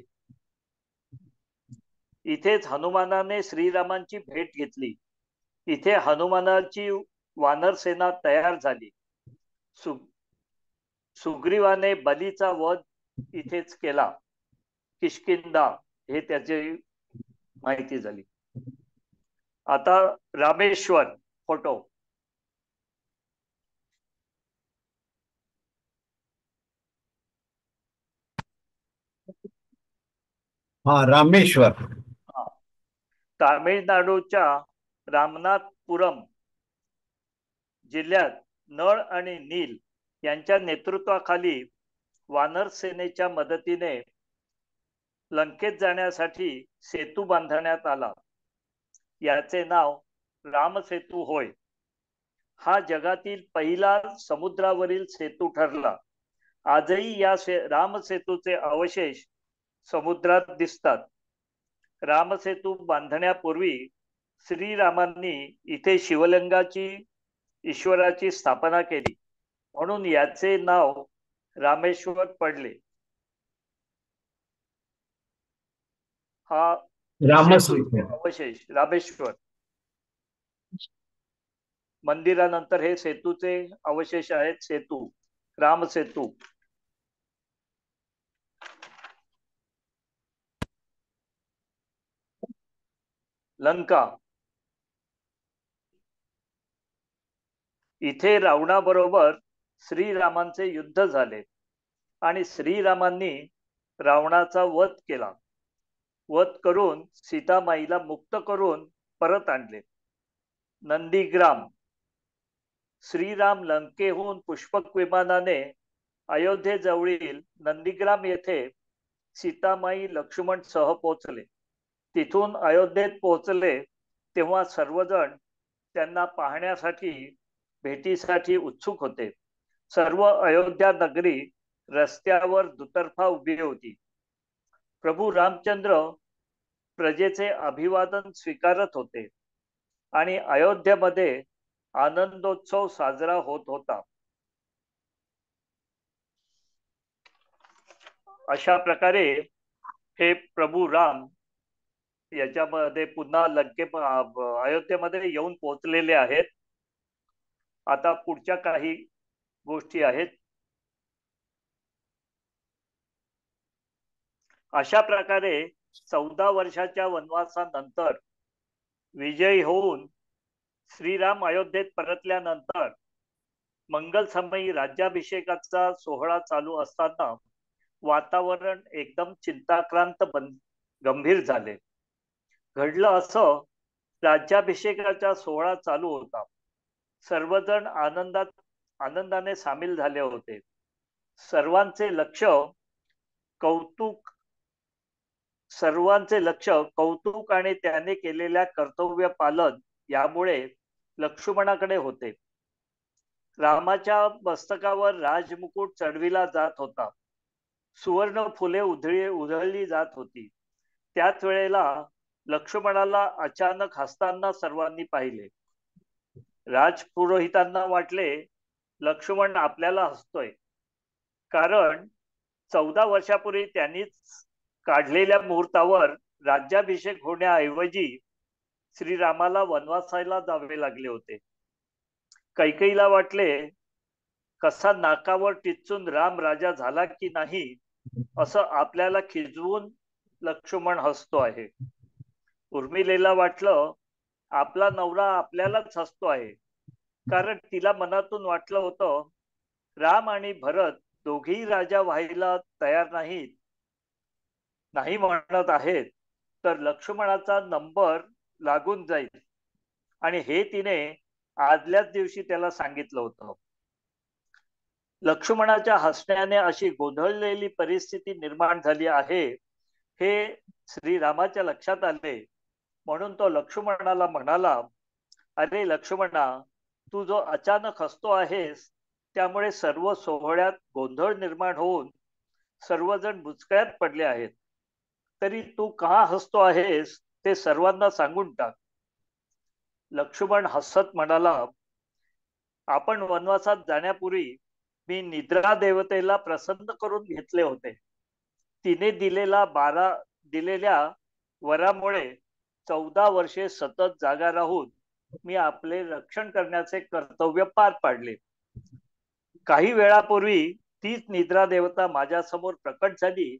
इथेच हनुमानाने श्रीरामांची भेट घेतली. इथे हनुमानाची वानर सेना तयार झाली. सुग्रीवाने बलीचा वध इथेच केला. किष्किंधा हे त्याची माहिती झाली. आता रामेश्वर फोटो. रामेश्वर. तामिळनाडूच्या रामनाथपुरम जिल्ह्यात नळ आणि नील यांच्या नेतृत्वाखाली वानर सेनेच्या मदतीने लंकेत जाण्यासाठी सेतू बांधण्यात आला. याचे नाव रामसेतू होय. हा जगातील पहिला समुद्रावरील सेतू ठरला. आजही या रामसेतूचे अवशेष समुद्रात दिसतात. रामसेतू बांधण्यापूर्वी श्रीरामांनी इथे शिवलिंगाची ईश्वराची स्थापना केली म्हणून याचे नाव रामेश्वर पडले. हा अवशेष रामेश्वर. मंदिरानंतर हे सेतूचे अवशेष आहेत. सेतू, रामसेतू. लंका. इथे रावणाबरोबर श्रीरामांचे युद्ध झाले आणि श्रीरामांनी रावणाचा वध केला. वध करून सीतामाईला मुक्त करून परत आणले. नंदीग्राम. श्रीराम लंकेहून पुष्पक विमानाने अयोध्येजवळील नंदीग्राम येथे सीतामाई लक्ष्मण सह पोहोचले. तिथून अयोध्येत पोहोचले तेव्हा सर्वजण त्यांना पाहण्यासाठी भेटीसाठी उत्सुक होते. सर्व अयोध्या नगरी रस्त्यावर दुतर्फा उभी होती. प्रभू रामचंद्र प्रजेचे अभिवादन स्वीकारत होते आणि अयोध्येमध्ये आनंदोत्सव साजरा होत होता. अशा प्रकारे हे प्रभू राम याच्यामध्ये पुन्हा अयोध्येमध्ये येऊन पोहोचलेले आहेत. आता पुढच्या काही गोष्टी आहेत. अशा प्रकारे 14 वर्षाच्या वनवासानंतर विजयी होऊन श्रीराम अयोध्येत परतल्यानंतर मंगलसमयी राज्याभिषेकाचा सोहळा चालू असताना वातावरण एकदम चिंताक्रांत गंभीर झाले. घडलं असं, राज्याभिषेकाचा सोहळा चालू होता. सर्वजण आनंदाने सामील झाले होते. सर्वांचे लक्ष कौतुक आणि त्याने केलेल्या कर्तव्य पालन यामुळे लक्ष्मणाकडे होते. रामाच्या मस्तकावर राजमुकुट चढविला जात होता. सुवर्ण फुले उधळली जात होती. त्याच वेळेला लक्ष्मणाला अचानक हसताना सर्वांनी पाहिले. राजपुरोहितांना वाटले लक्ष्मण आपल्याला हसतोय, कारण 14 वर्षापूर्वी त्यांनीच काढलेल्या मुहूर्तावर राज्याभिषेक होण्याऐवजी श्रीरामाला वनवासाला जावे लागले होते. कैकेयीला वाटले कसा नाकावर टिचून राम राजा झाला की नाही असं आपल्याला खिजवून लक्ष्मण हसतो आहे. उर्मिलेला वाटलं आपला नवरा आपल्यालाच हसतो आहे, कारण तिला मनातून वाटलं होतं राम आणि भरत दोघेही राजा व्हायला तयार नाही म्हणत आहेत, तर लक्ष्मणाचा नंबर लागून जाईल. आणि हे तिने आदल्याच दिवशी त्याला सांगितलं होतं. लक्ष्मणाच्या हसण्याने अशी गोंधळलेली परिस्थिती निर्माण झाली आहे हे श्रीरामाच्या लक्षात आले. म्हणून तो लक्ष्मणाला म्हणाला, अरे लक्ष्मणा, तू जो अचानक हसतो आहेस त्यामुळे सर्व सोहळ्यात गोंधळ निर्माण होऊन सर्वजण बुचकळ्यात पडले आहेत. तरी तू का हसतो आहेस ते सर्वांना सांगून टाक. लक्ष्मण हसत म्हणाला, आपण वनवासात जाण्यापूर्वी मी निद्रा देवतेला प्रसन्न करून घेतले होते. तिने दिलेल्या वरामुळे 14 वर्षे सतत जागा राहून मी आपले रक्षण करण्याचे कर्तव्य पार पाडले. काही वेळापूर्वी तीच निद्रा देवता माझ्या समोर प्रकट झाली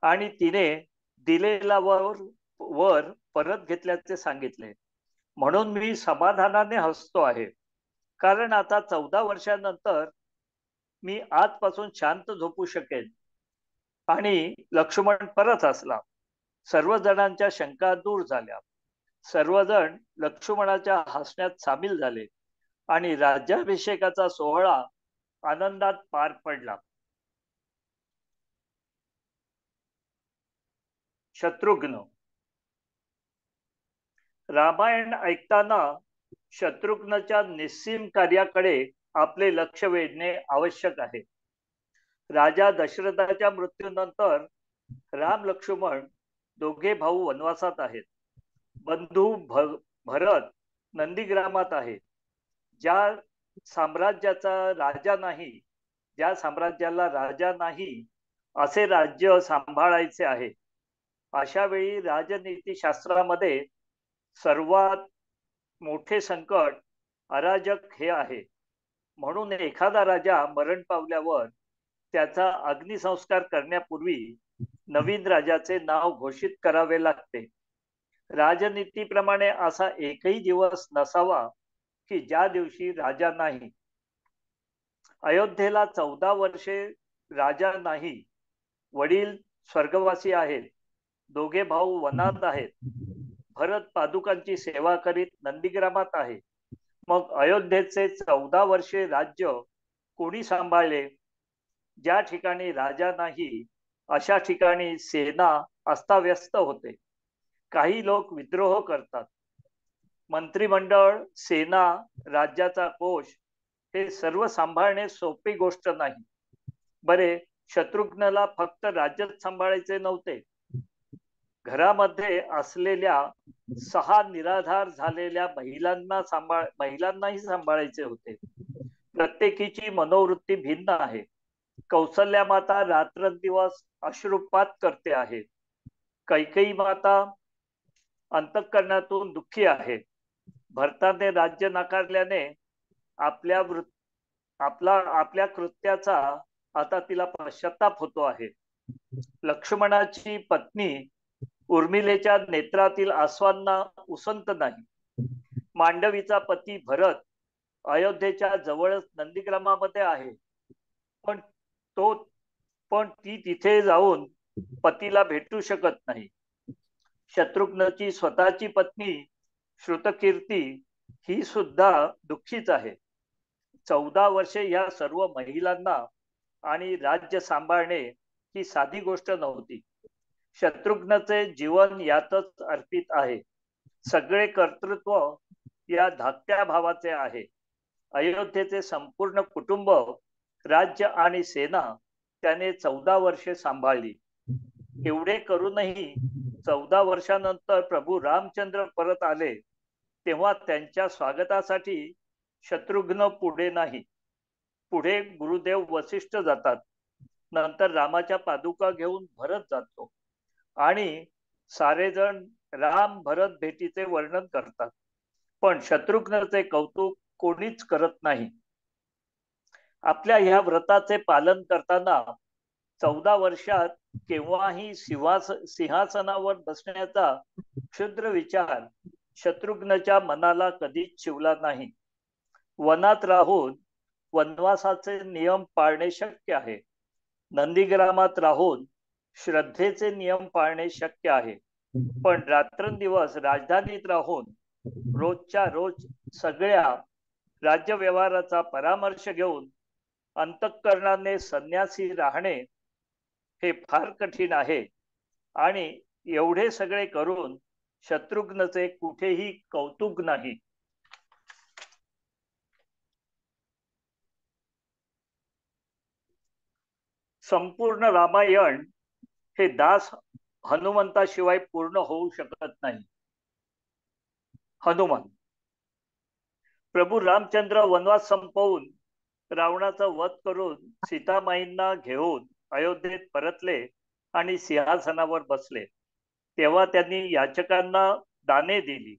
आणि तिने दिलेला वर परत घेतल्याचे सांगितले. म्हणून मी समाधानाने हसतो आहे, कारण आता 14 वर्षानंतर मी आजपासून शांत झोपू शकेन. आणि लक्ष्मण परत हसला. सर्वजणांच्या शंका दूर झाल्या. सर्वजण लक्ष्मणाच्या हसण्यात सामील झाले आणि राज्याभिषेकाचा सोहळा आनंदात पार पडला. शत्रुघ्न. रामायण ऐकताना शत्रुघ्नच्या निस्सीम कार्याकडे आपले लक्ष वेधणे आवश्यक आहे. राजा दशरथाच्या मृत्यूनंतर राम लक्ष्मण दोघे भाऊ वनवासात आहेत. बंधू भरत नंदीग्रामात आहे. ज्या साम्राज्याला राजा नाही असे राज्य सांभाळायचे आहे. अशा वेळी राजनीती शास्त्रामध्ये सर्वात मोठे संकट अराजक हे आहे. म्हणून एखादा राजा मरण पावल्यावर त्याचा अग्निसंस्कार करण्यापूर्वी नवीन राजाचे नाव घोषित करावे लागते. राजनीतीप्रमाणे असा एकही दिवस नसावा की ज्या दिवशी राजा नाही. अयोध्येला 14 वर्षे राजा नाही. वडील स्वर्गवासी आहेत. दोघे भाऊ वनात आहेत. भरत पादुकांची सेवा करीत नंदीग्रामात आहे. मग अयोध्येचे 14 वर्षे राज्य कोणी सांभाळले? ज्या ठिकाणी राजा नाही अशा ठिकाणी सेना अस्ताव्यस्त होते. काही लोक विद्रोह करतात. मंत्रिमंडळ, सेना, राज्याचा कोश हे सर्व सांभाळणे सोपी गोष्ट नाही. बरे, शत्रुघ्नला फक्त राज्यच सांभाळायचे नव्हते, घरामध्ये असलेल्या 6 निराधार झालेल्या महिलांनाही सांभाळायचे होते. प्रत्येकीची मनोवृत्ती भिन्न आहे. कौसल्या माता रात्रंदिवस अश्रुपात करते आहे. कैकेयी माता अंतःकरणातून दुःखी आहे. भरताने राज्य नाकारल्याने आपल्या कृत्याचा आता तिला पश्चाताप होतो आहे. लक्ष्मणाची पत्नी उर्मिलेच्या नेत्रातील आसवांना उसंत नाही. मांडवीचा पती भरत अयोध्येच्या जवळच नंदीग्रामामध्ये आहे, पण ती तिथे जाऊन पतीला भेटू शकत नाही. शत्रुघ्नची स्वतःची पत्नी श्रुतकीर्ती ही सुद्धा दुःखीच आहे. 14 वर्षे या सर्व महिलांना आणि राज्य सांभाळणे ही साधी गोष्ट नव्हती. शत्रुघ्नचे जीवन यातच अर्पित आहे. सगळे कर्तृत्व या धाकट्या भावाचे आहे. अयोध्येचे संपूर्ण कुटुंब, राज्य आणि सेना त्याने 14 वर्षे सांभाळली. एवढे करूनही 14 वर्षानंतर प्रभू रामचंद्र परत आले तेव्हा त्यांच्या स्वागतासाठी शत्रुघ्न पुढे नाही. पुढे गुरुदेव वसिष्ठ जातात. नंतर रामाच्या पादुका घेऊन भरत जातो आणि सारेजण राम भरत भेटीचे वर्णन करतात, पण शत्रुघ्नचे कौतुक कोणीच करत नाही. आपल्या ह्या व्रताचे पालन करताना 14 वर्षात केव्हाही सिंहासनावर बसण्याचा क्षुद्र विचार शत्रुघ्नच्या मनाला कधीच शिवला नाही. वनात राहून वनवासाचे नियम पाळणे शक्य आहे. नंदीग्रामात राहून श्रद्धेचे नियम पाळणे शक्य आहे, पण रात्रंदिवस राजधानीत राहून रोजच्या रोज सगळ्या राज्य व्यवहाराचा परामर्श घेऊन अंतःकरणाने संन्यासी राहणे हे फार कठीण आहे. आणि एवढे सगळे करून शत्रुघ्नचे कुठेही कौतुक नाही. संपूर्ण रामायण हे दास हनुमंताशिवाय पूर्ण होऊ शकत नाही. हनुमान प्रभू रामचंद्र वनवास संपवून रावणाचा वध करून सीतामाईंना घेऊन अयोध्येत परतले आणि सिंहासनावर बसले. तेव्हा त्यांनी याचकांना दाने दिली.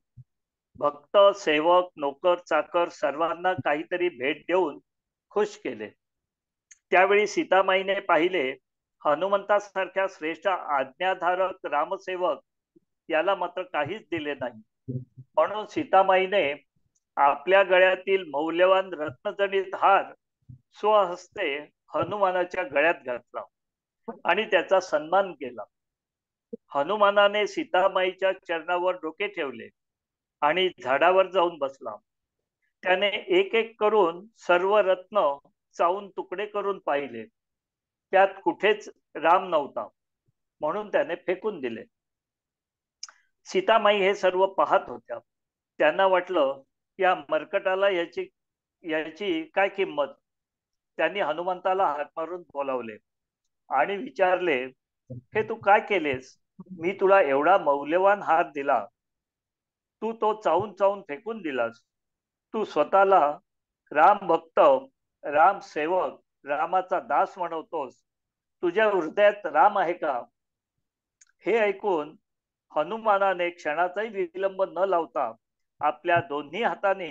भक्त, सेवक, नोकर, चाकर सर्वांना काहीतरी भेट देऊन खुश केले. त्यावेळी सीतामाईने पाहिले, हनुमंतासारख्या श्रेष्ठ आज्ञाधारक रामसेवक याला मात्र काहीच दिले नाही. म्हणून सीतामाईने आपल्या गळ्यातील मौल्यवान रत्नजडित हार स्वहस्ते हनुमानाच्या गळ्यात घातला आणि त्याचा सन्मान केला. हनुमानाने सीतामाईच्या चरणावर डोके ठेवले आणि झाडावर जाऊन बसला. त्याने एक एक करून सर्व रत्न चावून तुकडे करून पाहिले. त्यात कुठेच राम नव्हता, म्हणून त्याने फेकून दिले. सीतामाई हे सर्व पाहत होत्या. त्यांना वाटलं, या मरकटाला याची काय किंमत. त्यांनी हनुमंताला हाक मारून बोलावले आणि विचारले, हे तू काय केलेस? मी तुला एवढा मौल्यवान हार दिला, तू तो चावून चावून फेकून दिलास. तू स्वतःला राम भक्त, राम सेवक, रामाचा दास म्हणवतोस. तुझ्या हृदयात राम आहे का? हे ऐकून हनुमानाने क्षणाचाही विलंब न लावता आपल्या दोन्ही हाताने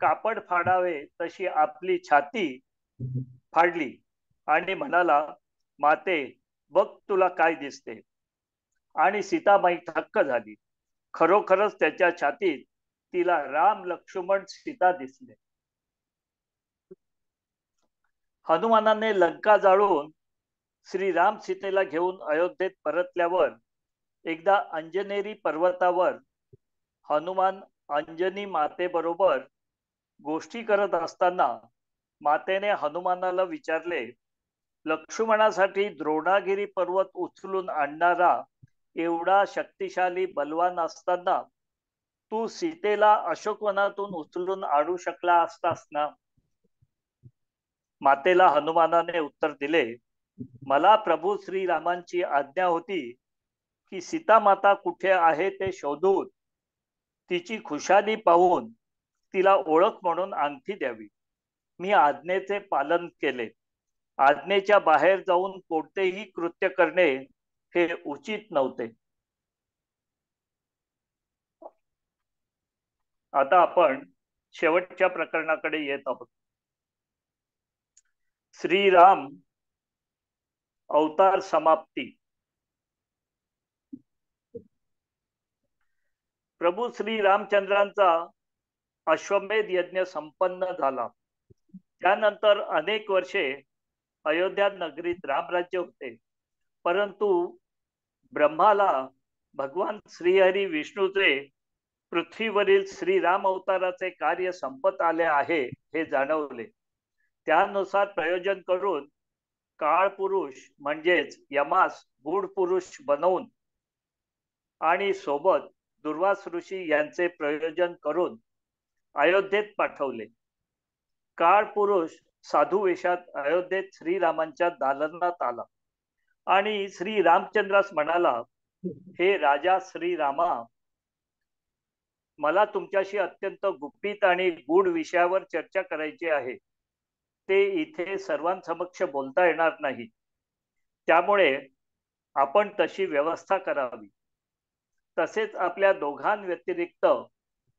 कापड फाडावे तशी आपली छाती फाडली आणि म्हणाला, माते बघ तुला काय दिसते. आणि सीतामाई थक्क झाली. खरोखरच त्याच्या छातीत तिला राम, लक्ष्मण, सीता दिसले. हनुमानाने लंका जाळून श्रीराम सीतेला घेऊन अयोध्येत परतल्यावर एकदा अंजनेरी पर्वतावर हनुमान अंजनी मातेबरोबर गोष्टी करत असताना मातेने हनुमानाला विचारले, लक्ष्मणासाठी द्रोणागिरी पर्वत उचलून आणणारा एवढा शक्तिशाली बलवान असताना तू सीतेला अशोकवनातून उचलून आणू शकला असतास ना? मातेला हनुमानाने उत्तर दिले, मला प्रभू श्रीरामांची आज्ञा होती की सीता माता कुठे आहे ते शोधून तिची खुशाली पाहून तिला ओळख म्हणून अंगठी द्यावी. मी आज्ञेचे पालन केले. आज्ञेच्या बाहेर जाऊन कोणतेही कृत्य करणे हे उचित नव्हते. आता आपण शेवटच्या प्रकरणाकडे येत आहोत. श्रीराम अवतार समाप्ती. प्रभू श्री रामचंद्रांचा अश्वमेध यज्ञ संपन्न झाला. त्यानंतर अनेक वर्षे अयोध्या नगरीत रामराज्य होते. परंतु ब्रह्माला भगवान श्रीहरी विष्णूचे पृथ्वीवरील श्रीराम अवताराचे कार्य संपत आले आहे हे जाणवले. त्यानुसार प्रयोजन करून काळ पुरुष म्हणजेच यमास गूढ पुरुष बनवून आणि सोबत दुर्वास ऋषी यांचे प्रयोजन करून अयोध्येत पाठवले. काळ पुरुष साधू वेशात अयोध्येत श्रीरामांच्या दालनात आला आणि श्री रामचंद्रास म्हणाला, हे राजा श्रीरामा, मला तुमच्याशी अत्यंत गुपित आणि गूढ विषयावर चर्चा करायची आहे. ते इथे सर्वांसमक्ष बोलता येणार नाही. त्यामुळे आपण तशी व्यवस्था करावी. तसेच आपल्या दोघांव्यतिरिक्त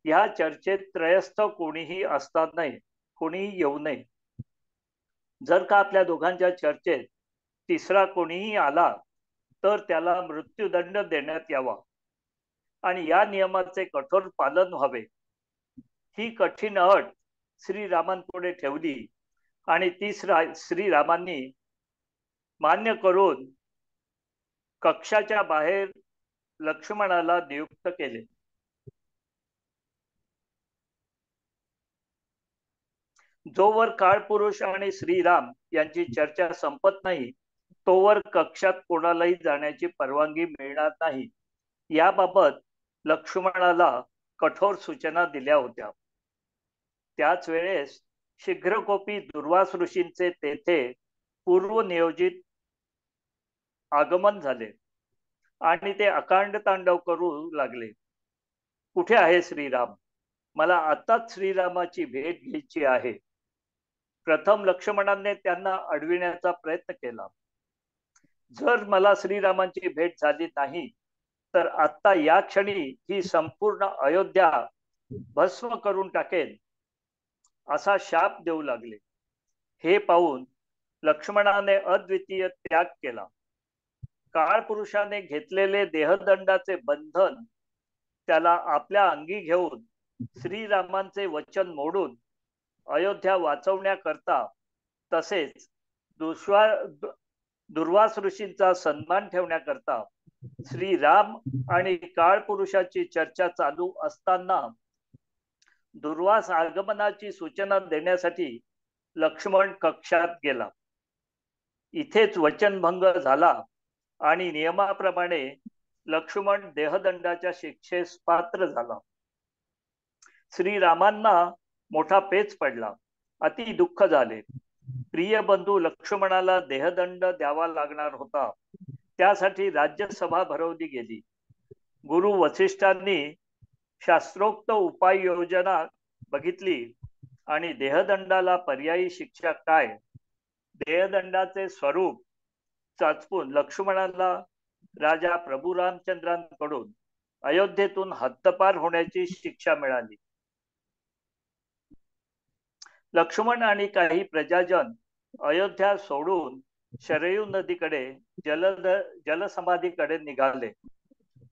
या चर्चेत त्रयस्थ कोणीही असणार नाही, कोणीही येऊ नये. जर का आपल्या दोघांच्या चर्चेत तिसरा कोणीही आला तर त्याला मृत्यूदंड देण्यात यावा आणि या नियमाचे कठोर पालन व्हावे. ही कठीण अट श्रीरामांपुढे ठेवली आणि ती श्रीरामांनी मान्य करून कक्षाच्या बाहेर लक्ष्मणाला नियुक्त केले. जोवर काळपुरुष आणि श्रीराम यांची चर्चा संपत नाही तोवर कक्षात कोणालाही जाण्याची परवानगी मिळणार नाही, याबाबत लक्ष्मणाला कठोर सूचना दिल्या होत्या. त्याच वेळेस शीघ्रकोपी दुर्वास ऋषींचे तेथे पूर्वनियोजित आगमन झाले आणि ते अकांड तांडव करू लागले. कुठे आहे श्रीराम? मला आताच श्रीरामाची भेट घ्यायची आहे. प्रथम लक्ष्मणाने त्यांना अडविण्याचा प्रयत्न केला. जर मला श्रीरामांची भेट झाली नाही तर आता या क्षणी ही संपूर्ण अयोध्या भस्म करून टाकेल असा शाप देऊ लागले. हे पाहून लक्ष्मणाने अद्वितीय त्याग केला. काळपुरुषाने घेतलेले देहदंडाचे बंधन त्याला आपल्या अंगी घेऊन श्रीरामांचे वचन मोडून अयोध्या वाचवण्याकरता तसेच दुर्वास ऋषींचा सन्मान ठेवण्याकरता श्रीराम आणि काळपुरुषाची चर्चा चालू असताना दुर्वास आगमनाची सूचना देण्यासाठी लक्ष्मण कक्षात गेला. इथेच वचनभंग झाला आणि नियमाप्रमाणे लक्ष्मण देहदंडाच्या शिक्षेस पात्र झाला. श्रीरामांना मोठा पेच पडला. अति दुःख झाले. प्रिय बंधू लक्ष्मणाला देहदंड द्यावा लागणार होता. त्यासाठी राज्यसभा भरवली गेली. गुरु वसिष्ठांनी शास्त्रोक्त उपाययोजना बघितली आणि देहदंडाला पर्यायी शिक्षा काय, देहदंडाचे स्वरूप चाचपून लक्ष्मणाला राजा प्रभू रामचंद्रांकडून अयोध्येतून हद्दपार होण्याची शिक्षा मिळाली. लक्ष्मण आणि काही प्रजाजन अयोध्या सोडून शरयू नदीकडे जलसमाधीकडे निघाले.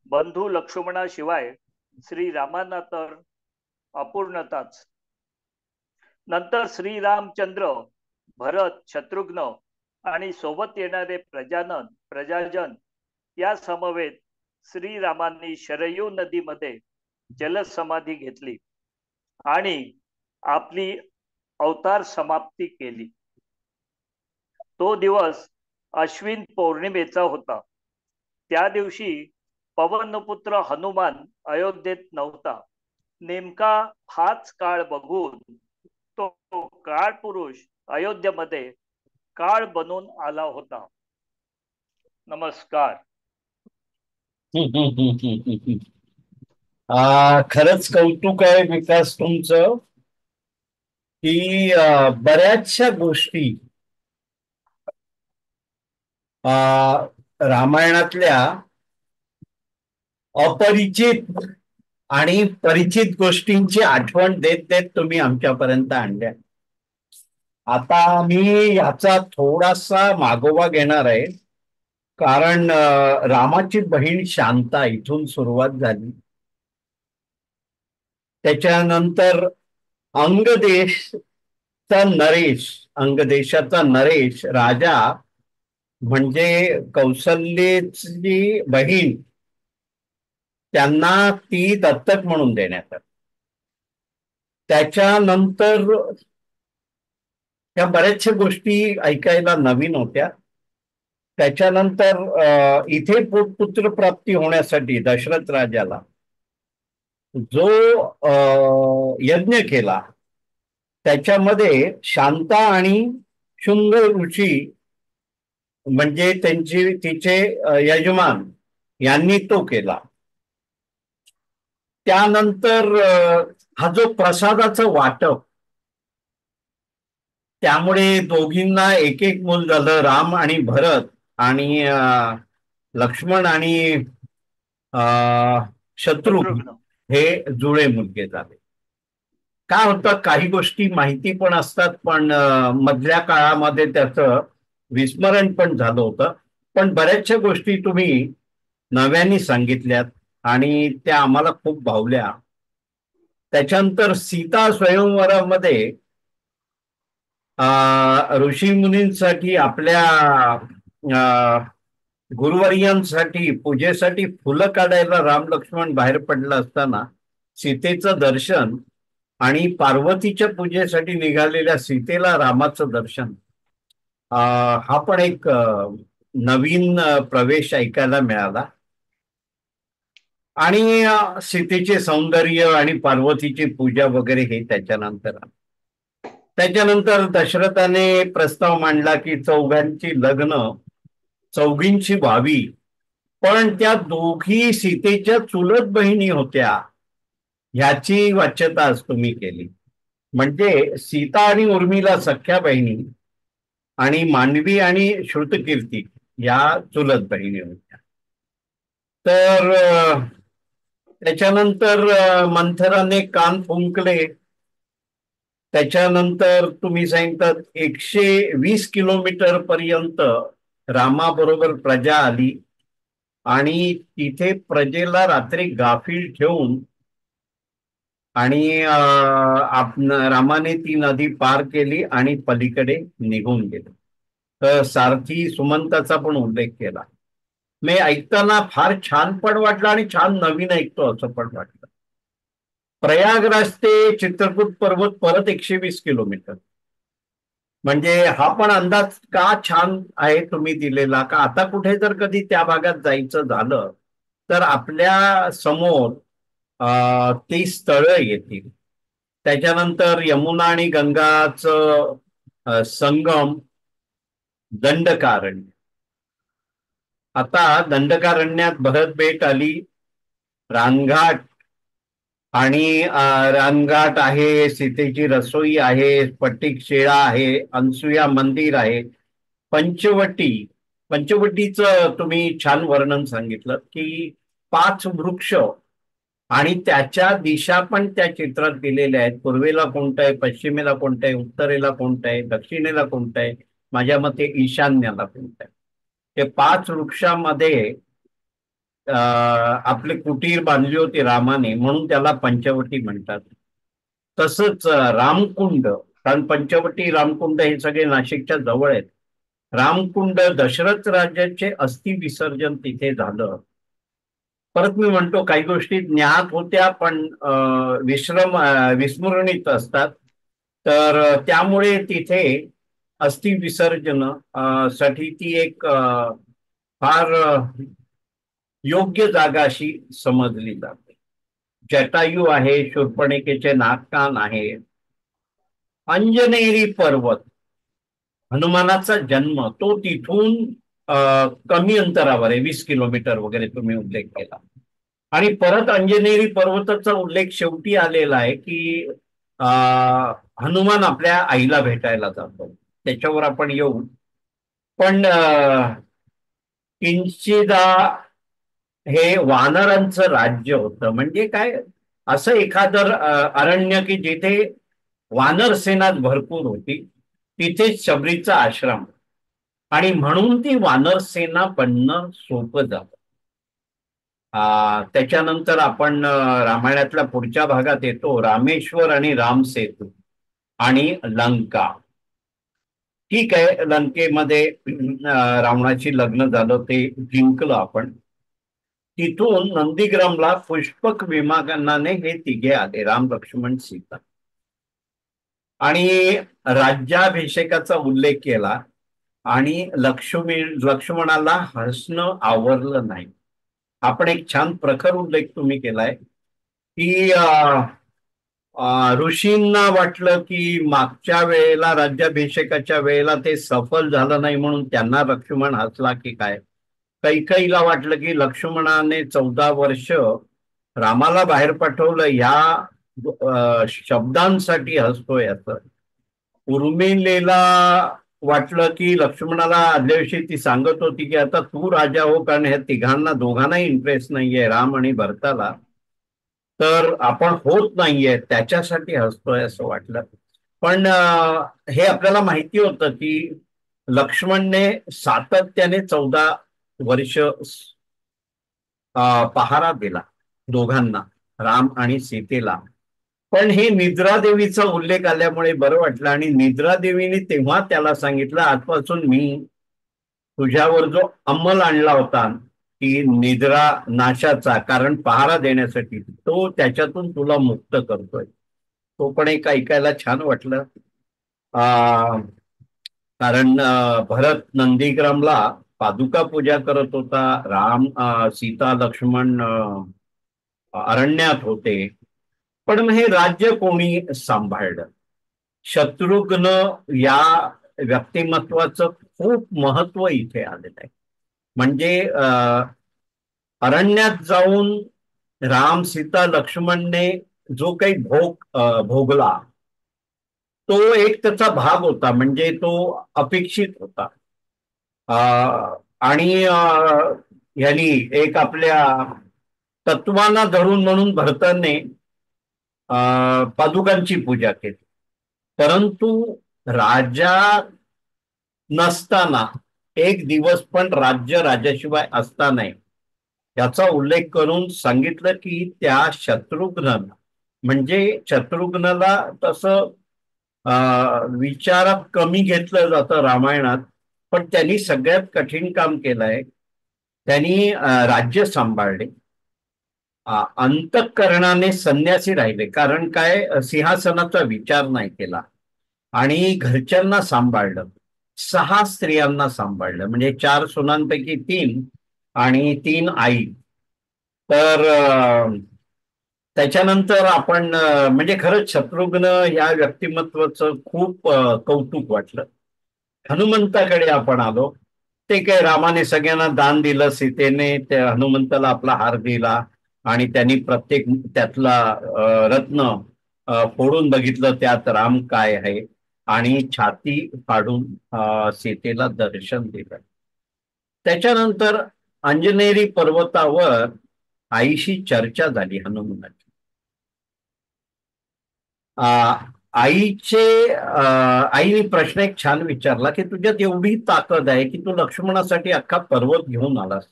बंधू लक्ष्मणाशिवाय श्रीरामांना तर अपूर्णताच. नंतर श्रीरामचंद्र, भरत, शत्रुघ्न आणि सोबत येणारे प्रजाजन या समवेत श्रीरामांनी शरयू नदीमध्ये जलसमाधी घेतली आणि आपली अवतार समाप्ती केली. तो दिवस अश्विन पौर्णिमेचा होता. त्या दिवशी पवनपुत्र हनुमान अयोध्येत नव्हता. नेमका हाच काळ बघून तो काळ पुरुष अयोध्येमध्ये काळ बनून आला होता. नमस्कार. खरंच कौतुक आहे विकास तुमचं, की बऱ्याचशा गोष्टी रामायणातल्या अपरिचित आणि परिचित गोष्टींची आठवण देत देत तुम्ही आमच्यापर्यंत आणल्या. आता मी ह्याचा थोडासा मागोवा घेणार आहे, कारण रामाची बहीण शांता इथून सुरुवात झाली. त्याच्यानंतर अंगदेशचा नरेश, अंगदेशाचा नरेश राजा म्हणजे कौसल्येची बहीण, त्यांना ती दत्तक म्हणून देण्यात आली. त्याच्यानंतर या बऱ्याचशा गोष्टी ऐकायला नवीन होत्या. त्याच्यानंतर इथे पुत्रप्राप्ती होण्यासाठी दशरथ राजाला जो यज्ञ केला त्याच्यामध्ये शांता आणि शुंग ऋषी म्हणजे तिचे यजमान यांनी तो केला. त्यानंतर हा जो प्रसादाचं वाटप, त्यामुळे दोघींना एक एक मूल झालं. राम आणि भरत आणि लक्ष्मण आणि शत्रुघ्न हे जुळे मुलगे झाले. काय होतं, काही गोष्टी माहिती पण असतात, पण मधल्या काळामध्ये त्याचं विस्मरण पण झालं होतं. पण बऱ्याचशा गोष्टी तुम्ही नव्याने सांगितल्यात आणि त्या आम्हाला खूप भावल्या. त्याच्यानंतर सीता स्वयंवरामध्ये ऋषी मुनींसाठी, आपल्या गुरुवर्यांसाठी पूजेसाठी फुलं काढायला राम लक्ष्मण बाहेर पडलं असताना सीतेचं दर्शन आणि पार्वतीच्या पूजेसाठी निघालेल्या सीतेला रामाचं दर्शन, हा पण एक नवीन प्रवेश ऐकायला मिळाला. आणि सीतेचे सौंदर्य आणि पार्वतीची पूजा वगैरे हे त्याच्यानंतर. त्याच्यानंतर दशरथाने प्रस्ताव मांडला की चौघींची व्हावी, पण त्या दोघी सीतेच्या चुलत बहिणी होत्या ह्याची वाच्यता आज तुम्ही केली. म्हणजे सीता आणि उर्मिला सख्या बहिणी आणि मांडवी आणि श्रुतकीर्ती या चुलत बहिणी होत्या. तर त्याच्यानंतर मंथराने कान फुंकले. त्याच्यानंतर तुम्ही सांगतात 120 किलोमीटर पर्यंत रामाबरोबर प्रजा आली आणि तिथे प्रजेला रात्री गाफील ठेवून आणि रामाने ती नदी पार केली आणि पलीकडे निघून गेले. तर सारथी सुमंताचा पण उल्लेख केला. मी ऐकताना फार छान पण वाटलं आणि छान नवीन ऐकतो असं पण वाटलं. प्रयागराज ते चित्रकूट पर्वत परत 120 किलोमीटर, म्हणजे हा पण अंदाज का छान आहे तुम्ही दिलेला. का आता कुठे जर कधी त्या भागात जायचं झालं तर आपल्या समोर ती स्थळं येतील. त्याच्यानंतर यमुना आणि गंगाचं संगम दंडकारण्य. आता दंडकारण्यात भरत बेट आली, रानघाट आणि रानघाट आहे, सीतेची रसोई आहे, स्फटिक शिळा आहे, अनसुया मंदिर आहे, पंचवटीचं तुम्ही छान वर्णन सांगितलं की 5 वृक्ष आणि त्याच्या दिशा पण त्या चित्रात दिलेल्या आहेत. पूर्वेला कोणतं आहे, पश्चिमेला कोणतं आहे, उत्तरेला कोणतं आहे, दक्षिणेला कोणतं आहे, माझ्या मते ईशान्याला कोणतं आहे. ते 5 वृक्षामध्ये आपले कुटीर बांधली होती रामाने, म्हणून त्याला पंचवटी म्हणतात. तसंच रामकुंड, कारण पंचवटी रामकुंड हे सगळे नाशिकच्या जवळ आहेत. रामकुंड, दशरथ राजाचे अस्थि विसर्जन तिथे झालं. परत मी म्हणतो काही गोष्टी ज्ञात होत्या पण विस्मरणीत असतात. तर त्यामुळे तिथे अस्थि विसर्जन साठी ती एक फार योग्य जागा अशी समजली जाते. जटायू आहे, शूर्पणखेचे नागकान आहे, अंजनेरी पर्वत, हनुमानाचा जन्म तो तिथून कमी अंतरावर आहे, 20 किलोमीटर वगैरे तुम्ही उल्लेख केला. आणि परत अंजनेरी पर्वताचा उल्लेख शेवटी आलेला आहे की हनुमान आपल्या आईला भेटायला जातो, त्याच्यावर आपण येऊ. पण किंचिदा हे वानरांचं राज्य होतं. म्हणजे काय, असं एखादं अरण्य की जिथे वानर सेना भरपूर होती, तिथेच शबरीचा आश्रम, आणि म्हणून ती वानर सेना बनणं सोपं झालं. त्याच्यानंतर आपण रामायणातल्या पुढच्या भागात येतो, रामेश्वर आणि राम सेतू आणि लंका. ठीक आहे, लंकेमध्ये रावणाशी लग्न झालं, ते जिंकलं आपण. तिथून नंदीग्रामला पुष्पक विमानाने हे तिघे आले, राम लक्ष्मण सीता. आणि राज्याभिषेकाचा उल्लेख केला, आणि लक्ष्मणाला हसणं आवरलं नाही. आपण एक छान प्रखर उल्लेख तुम्ही केलाय की ऋषींना वाटलं की मागच्या वेळेला राज्याभिषेकाच्या वेळेला ते सफल झालं नाही म्हणून त्यांना लक्ष्मण हसला की काय. कैकईला वाटलं की लक्ष्मणाने 14 वर्ष रामाला बाहेर पाठवलं ह्या शब्दांसाठी हसतोय असं. उर्मिलेला वाटलं की लक्ष्मणाला आदल्या दिवशी ती सांगत होती की आता तू राजा हो, कारण ह्या दोघांनाही इंटरेस्ट नाहीये, राम आणि भरताला, तर आपण होत नाहीये त्याच्यासाठी हसतोय असं वाटलं. पण हे आपल्याला माहिती होतं की लक्ष्मणने सातत्याने 14 वर्ष पहारा दिला दोघांना, राम आणि सीतेला. पण हे निद्रादेवीचा उल्लेख आल्यामुळे बरं वाटलं. आणि निद्रादेवीने तेव्हा त्याला सांगितलं, आजपासून मी तुझ्यावर जो अंमल आणला होता की निद्रा नाशाचा, कारण पहारा देण्यासाठी, तो त्याच्यातून तुला मुक्त करतोय. तो पण एक ऐकायला छान वाटलं. कारण भरत नंदीग्रामला पादुका पूजा करत होता, राम सीता लक्ष्मण अरण्यात होते. पण मग हे राज्य कोणी सांभाळलं? शत्रुघ्न या व्यक्तिमत्वाचं खूप महत्व इथे आलेलं आहे. म्हणजे अरण्यात जाऊन राम सीता लक्ष्मणने जो काही भोगला, तो एक त्याचा भाग होता, म्हणजे तो अपेक्षित होता. आणि यांनी एक आपल्या तत्वांना धरून म्हणून भरताने पादुकांची पूजा केली. परंतु राजा नसताना, एक दिवस पण राज्य राजाशिवाय असताना, याचा उल्लेख करून सांगितलं की त्या शत्रुघ्न, म्हणजे शत्रुघ्नला तसं विचारात कमी घेतलं जातं रामायणात, पण त्यांनी सगळ्यात कठीण काम केलंय. त्यांनी राज्य सांभाळले, अंतःकरणाने संन्यासी राहिले. कारण काय, सिंहासनाचा विचार नाही केला, आणि घरच्यांना सांभाळलं. 6 स्त्रियांना सांभाळलं, म्हणजे 4 सुनांपैकी 3 आणि 3 आई. तर त्याच्यानंतर आपण म्हणजे खरंच शत्रुघ्न या व्यक्तिमत्वाचं खूप कौतुक वाटलं. हनुमंताकडे आपण आलो. ते काय, रामाने सगळ्यांना दान दिलं, सीतेने त्या हनुमंताला आपला हार दिला, आणि त्यांनी प्रत्येक त्यातला रत्न फोडून बघितलं, त्यात राम काय आहे, आणि छाती फाडून सीतेला दर्शन दिलं. त्याच्यानंतर अंजनेरी पर्वतावर आईशी चर्चा झाली हनुमानाची. आईने प्रश्न एक छान विचारला की तुझ्यात एवढी ताकद आहे की तू लक्ष्मणासाठी अख्खा पर्वत घेऊन आलास,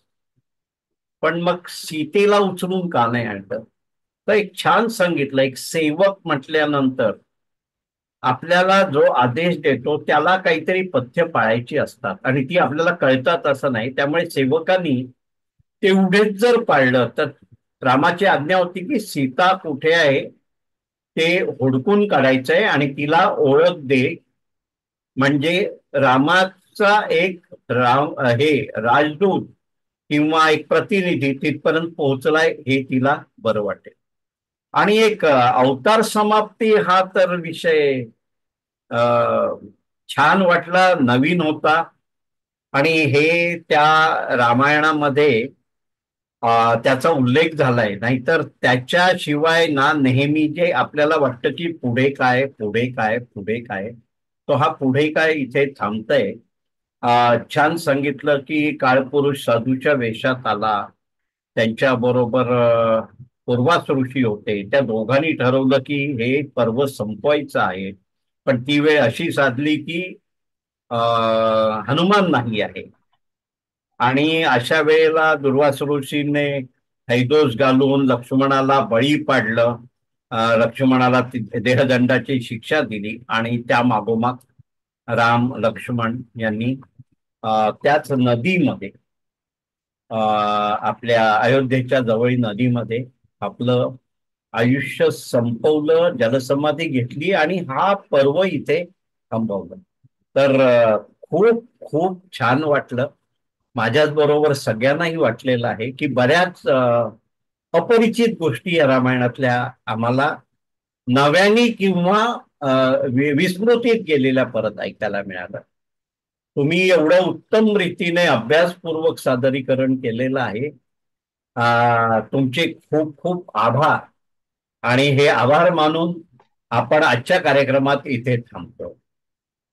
पण मग सीतेला उचलून का नाही आणलं? तर एक छान सांगितलं, एक सेवक म्हटल्यानंतर आपल्याला जो आदेश देतो त्याला काहीतरी पथ्य पाळायची असतात, आणि ती आपल्याला कळतात असं नाही. त्यामुळे सेवकांनी तेवढेच जर पाळलं तर रामाची आज्ञा होती की सीता कुठे आहे ते हुडकून काढायचंय आणि तिला ओळख दे, म्हणजे रामाचा एक हे राजदूत किंवा एक प्रतिनिधी तिथपर्यंत पोहोचलाय हे तिला बरं वाटेल. आणि एक अवतार समाप्ती हा तर विषय छान वाटला, नवीन होता. आणि हे त्या रामायणामध्ये त्याचा उल्लेख झालाय. नाहीतर त्याच्याशिवाय ना नेहमी जे आपल्याला वाटतं की पुढे काय पुढे काय पुढे काय, तो हा पुढे काय इथे थांबतय. छान सांगितलं की काळपुरुष साधूच्या वेशात आला, त्यांच्या बरोबर पूर्वास ऋषी होते. त्या दोघांनी ठरवलं की हे पर्व संपवायचं आहे. पण ती वेळ अशी साधली की हनुमान नाही आहे. आणि अशा वेळेला दुर्वास ऋषीने हैदोस घालून लक्ष्मणाला बळी पाडलं. लक्ष्मणाला देहदंडाची शिक्षा दिली आणि त्या मागोमाग राम लक्ष्मण यांनी त्याच नदीमध्ये, आपल्या अयोध्येच्या जवळ नदीमध्ये आपलं आयुष्य संपवलं, जलसमाधी घेतली आणि हा पर्व इथे थांबवलं. तर खूप खूप छान वाटलं. माझ्याच बरोबर सगळ्यांनाही वाटलेलं आहे की बऱ्याच अपरिचित गोष्टी या रामायणातल्या आम्हाला नव्याने किंवा विस्मृतीत गेलेल्या परत ऐकायला मिळालं. तुम्ही एवढं उत्तम रीतीने अभ्यासपूर्वक सादरीकरण केलेलं आहे. तुमचे खूप खूप आभार. आणि हे आभार मानून आपण आजच्या कार्यक्रमात इथे थांबतो.